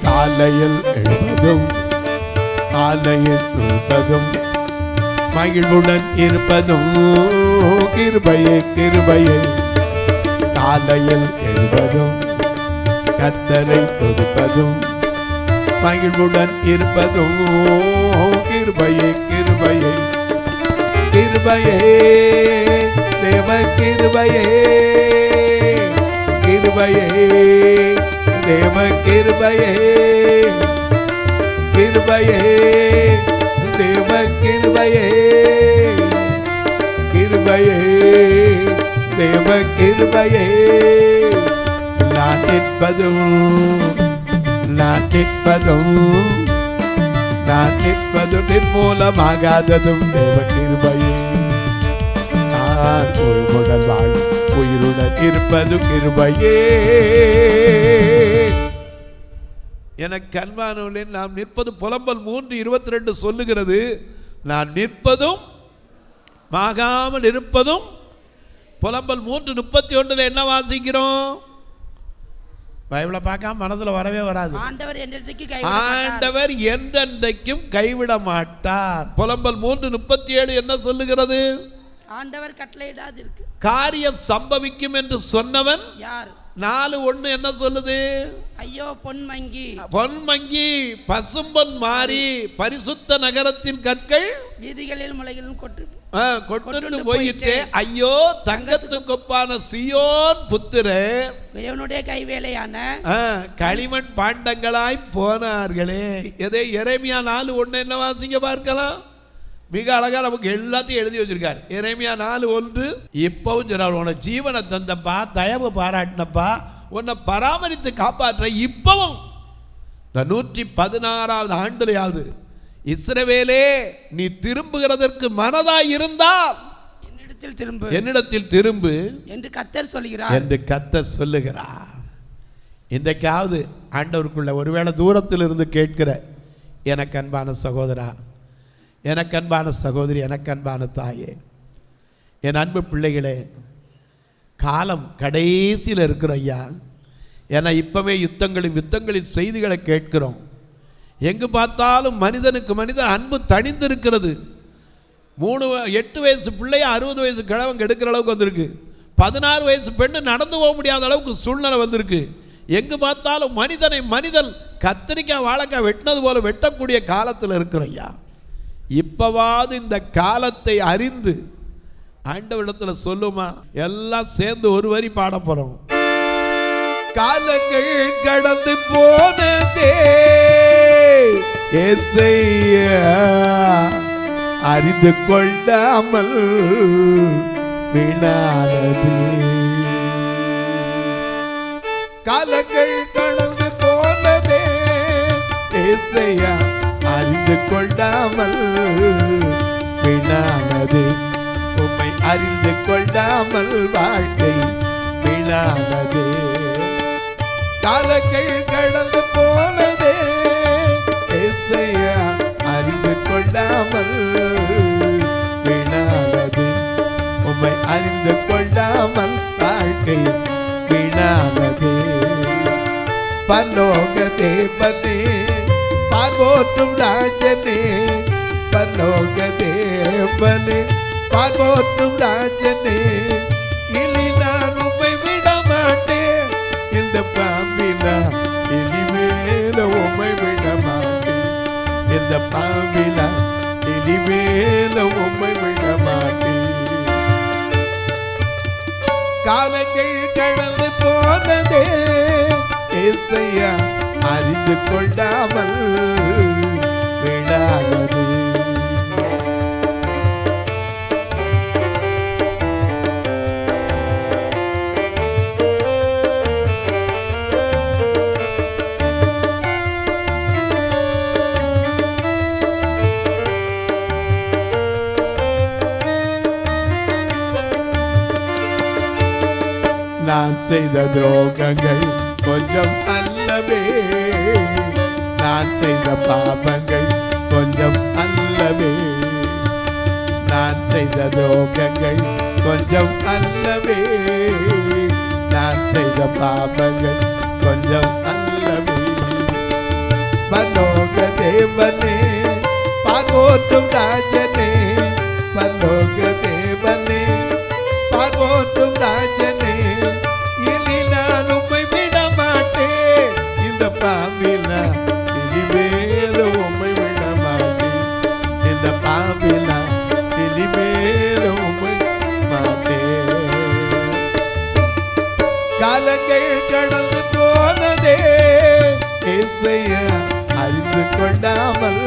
காலையில் எழுவதும் காலையில் இருப்பதும் மகிழ்வுடன் இருப்பதும் கிருபையே கிருபையே. காலையில் எழுவதும் கர்த்தரை துதிப்பதும் மகிழ்வுடன் இருப்பதும் கிருபையே கிருபையே. கிருபையே தேவ கிருபையே. கிருபையே தேவ கிருபையே. கிருபையே தேவ கிருபையே. கிருபையே தேவ கிருபையே. நான் நிற்பதும் நிர்மூலமாகாததும் தேவ கிருபையே. நான் ஒருமுடன் வாழ் உயிருடன் இருப்பது கிருபையே. எனக்கு அன்பானவர்களே, நாம் நிற்பது புலம்பல் 3:22 சொல்லுகிறது. நான் நிற்பதும் மாகாமல் இருப்பதும். புலம்பல் 3:31 என்ன வாசிக்கிறோம்? பைபிளை பார்க்காம மனசுல வரவே வராது. ஆண்டவர் என்றென்றைக்கும் கைவிட மாட்டார். புலம்பல் 3:37 என்ன சொல்லுகிறது? ஆண்டவர் கட்டளையிடாதிருக்கு காரியம் சம்பவிக்கும் என்று சொன்னவன் யார்? 4:1 என்ன சொல்லுது? ஐயோ பொன்மங்கி பொன்மங்கி பசும்பொன் மாறி பரிசுத்த நகரத்தின் கற்கள் வீதிகளில் முளைகளும் கொட்டு போயிட்டு ஐயோ தங்கத்துக்கு ஒப்பான சீயோன் புத்திரே தேவனுடைய கைவேலையான களிமண் பாண்டங்களாய் போனார்களே. எதை எரேமியா 4:1 என்ன வாசிங்க பார்க்கலாம். மிக அழகா நமக்கு எல்லாத்தையும் எழுதி வச்சிருக்காரு. எரேமியா 4:1 இப்பவும் சொல்றாரு, உன ஜீவனை தந்தப்பா, தயவு பாராட்டினப்பா, உன்னை பராமரித்து காப்பாற்ற இப்பவும் இந்த 116வது ஆண்டுலையாவது இஸ்ரவேலே நீ திரும்புகிறதற்கு மனதாய் இருந்தால் என்னிடத்தில் திரும்பு என்று கர்த்தர் சொல்லுகிறார். இன்றைக்காவது ஆண்டவருக்குள்ள ஒருவேளை தூரத்தில் இருந்து கேட்கிற எனக்கு அன்பான சகோதரா, எனக்கு அன்பான சகோதரி, எனக்கு அன்பான தாயே, என் அன்பு பிள்ளைகளே, காலம் கடைசியில் இருக்கிறோம் ஐயா. ஏன்னா இப்பவே யுத்தங்களின் செய்திகளை கேட்கிறோம். எங்கு பார்த்தாலும் மனிதனுக்கு மனிதன் அன்பு தணிந்திருக்கிறது. 8 வயசு பிள்ளைய 60 வயசு கிழவன் எடுக்கிற அளவுக்கு வந்திருக்கு. 16 வயசு பெண்ணு நடந்து போக முடியாத அளவுக்கு சூழ்நிலை வந்திருக்கு. எங்கு பார்த்தாலும் மனிதன் கத்திரிக்காய் வாழைக்காய் வெட்டினது போல வெட்டக்கூடிய காலத்தில் இருக்கிறோம் ஐயா. இப்பவாது இந்த காலத்தை அறிந்து ஆண்டவரிடத்தில் சொல்லுமா, எல்லாம் சேர்ந்து ஒரு வரி பாட போறோம். காலங்கள் கடந்து போனதே ஏசையா, அறிந்து கொள்ளாமல் வீணானது. காலங்கள் கடந்து போனதே ஏசையா, அறிந்து கொள்ளாமல் வீணானது. உம்மை அறிந்து கொள்ளாமல் வாழ்க்கை வீணானது. காலங்கள் கடந்து போனதே ஏசையா, அறிந்து கொள்ளாமல் வீணானது. உம்மை அறிந்து கொள்ளாமல் வாழ்க்கை வீணானது. பரலோக தேவனே, பார்வோற்றும் ராஜனே, பரலோக தேவனே, பார்வோற்றும் ராஜனே, இனி நான் உம்மை விட மாட்டேன். இந்த பாம்பிலா இனிமேல உம்மை விட மாட்டேன். இந்த பாம்பிலா இனிமேல உம்மை விட மாட்டேன். காலங்கள் கடந்து போனதே ஏசையா, அறிந்து கொள்ளாமல் வீணானது. நான் செய்த துரோகங்கள் கொஞ்சம் அல்லவே, நான் செய்த பாபங்கள் கொஞ்சம் அல்லவே, நான் செய்த துரோகங்கள் கொஞ்சம் அல்லவே, நான் செய்த பாபங்கள் கொஞ்சம் அல்லவே. பரலோக தேவனே பாகோற்றும் ராஜனே, பரலோக தேவனே பாகோற்றும் ராஜனே, இனி நான் உம்மை விட மாட்டேன், இந்த பாவிலா இனிமேலும் உம்மை விட மாட்டேன், இந்த பாவிலா இனிமேலும் உம்மை மாட்டேன். காலங்கள் கடந்து போனதே ஏசையா அறிந்து கொண்டாமல்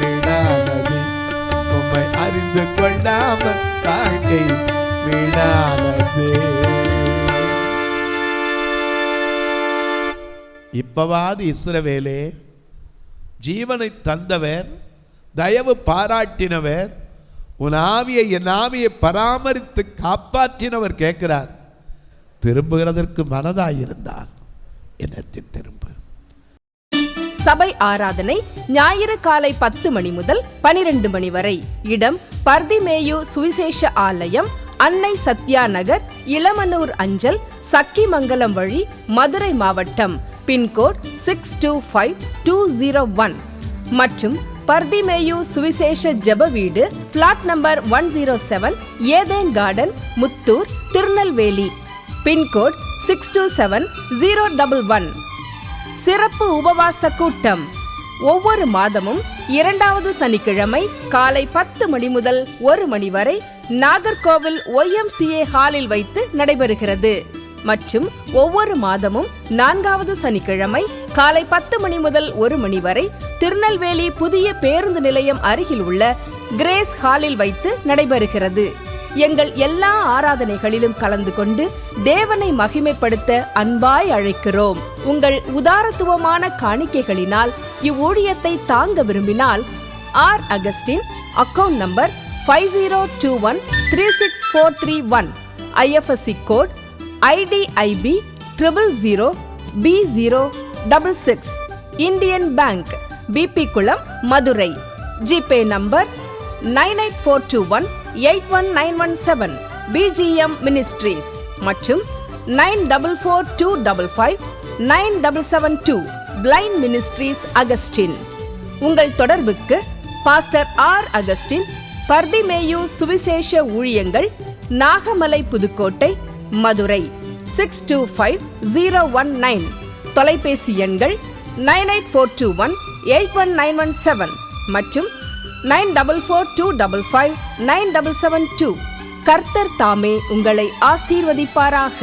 வீணானது, உம்மை அறிந்து கொண்டாமல் வாழ்க்கை வீணானது. இப்பவாது இஸ்ரவேலே, ஜீவனை தந்தவர், தயவு பாராட்டினவர், உன் ஆவியை என் ஆவியை பராமரித்து காப்பாற்றினவர் கேட்கிறார். திரும்புகிறதற்கு மனதாயிருந்தால் என்னத்தில் திரும்ப. சபை ஆராதனை ஞாயிறு காலை 10 மணி முதல் 12 மணி வரை. இடம் பர்திமேயு சுவிசேஷ ஆலயம், அன்னை சத்யா நகர், இளமனூர் அஞ்சல், சக்கிமங்கலம் வழி, மதுரை மாவட்டம். பின்கோட் 625201 மற்றும் பர்திமேயு சுவிசேஷ ஜெப வீடு, plot number 107, Eden garden, Muthur, Tirunelveli. Pincode 627011. சிறப்பு உபவாச கூட்டம் ஒவ்வொரு மாதமும் 2வது சனிக்கிழமை காலை 10 மணி முதல் 1 மணி வரை நாகர்கோவில் YMCA ஹாலில் வைத்து நடைபெறுகிறது. மற்றும் ஒவ்வொரு மாதமும் 4வது சனிக்கிழமை காலை 10 மணி முதல் 1 மணி வரை திருநெல்வேலி புதிய பேருந்து நிலையம் அருகில் உள்ள கிரேஸ் ஹாலில் வைத்து நடைபெறுகிறது. எங்கள் எல்லா ஆராதனைகளிலும் கலந்து கொண்டு தேவனை மகிமைப்படுத்த அன்பாய் அழைக்கிறோம். உங்கள் உதாரத்துவமான காணிக்கைகளினால் இவ்வூழியத்தை தாங்க விரும்பினால் R Augustine, account number 5021364331, IFSC code IDIB 000B066, Indian Bank, BP Kulam, Madurai. GPay number 9842181917, BGM ministries மற்றும் 9442559772, பிளைண்ட் மினிஸ்ட்ரீஸ் அகஸ்டின். உங்கள் தொடர்புக்கு பாஸ்டர் ஆர் அகஸ்டின், பர்திமேயு சுவிசேஷ ஊழியங்கள், நாகமலை, புதுக்கோட்டை, மதுரை 625019. தொலைபேசி எண்கள் 9842181917 மற்றும் 9442559772. கர்த்தர் தாமே உங்களை ஆசீர்வதிப்பாராக.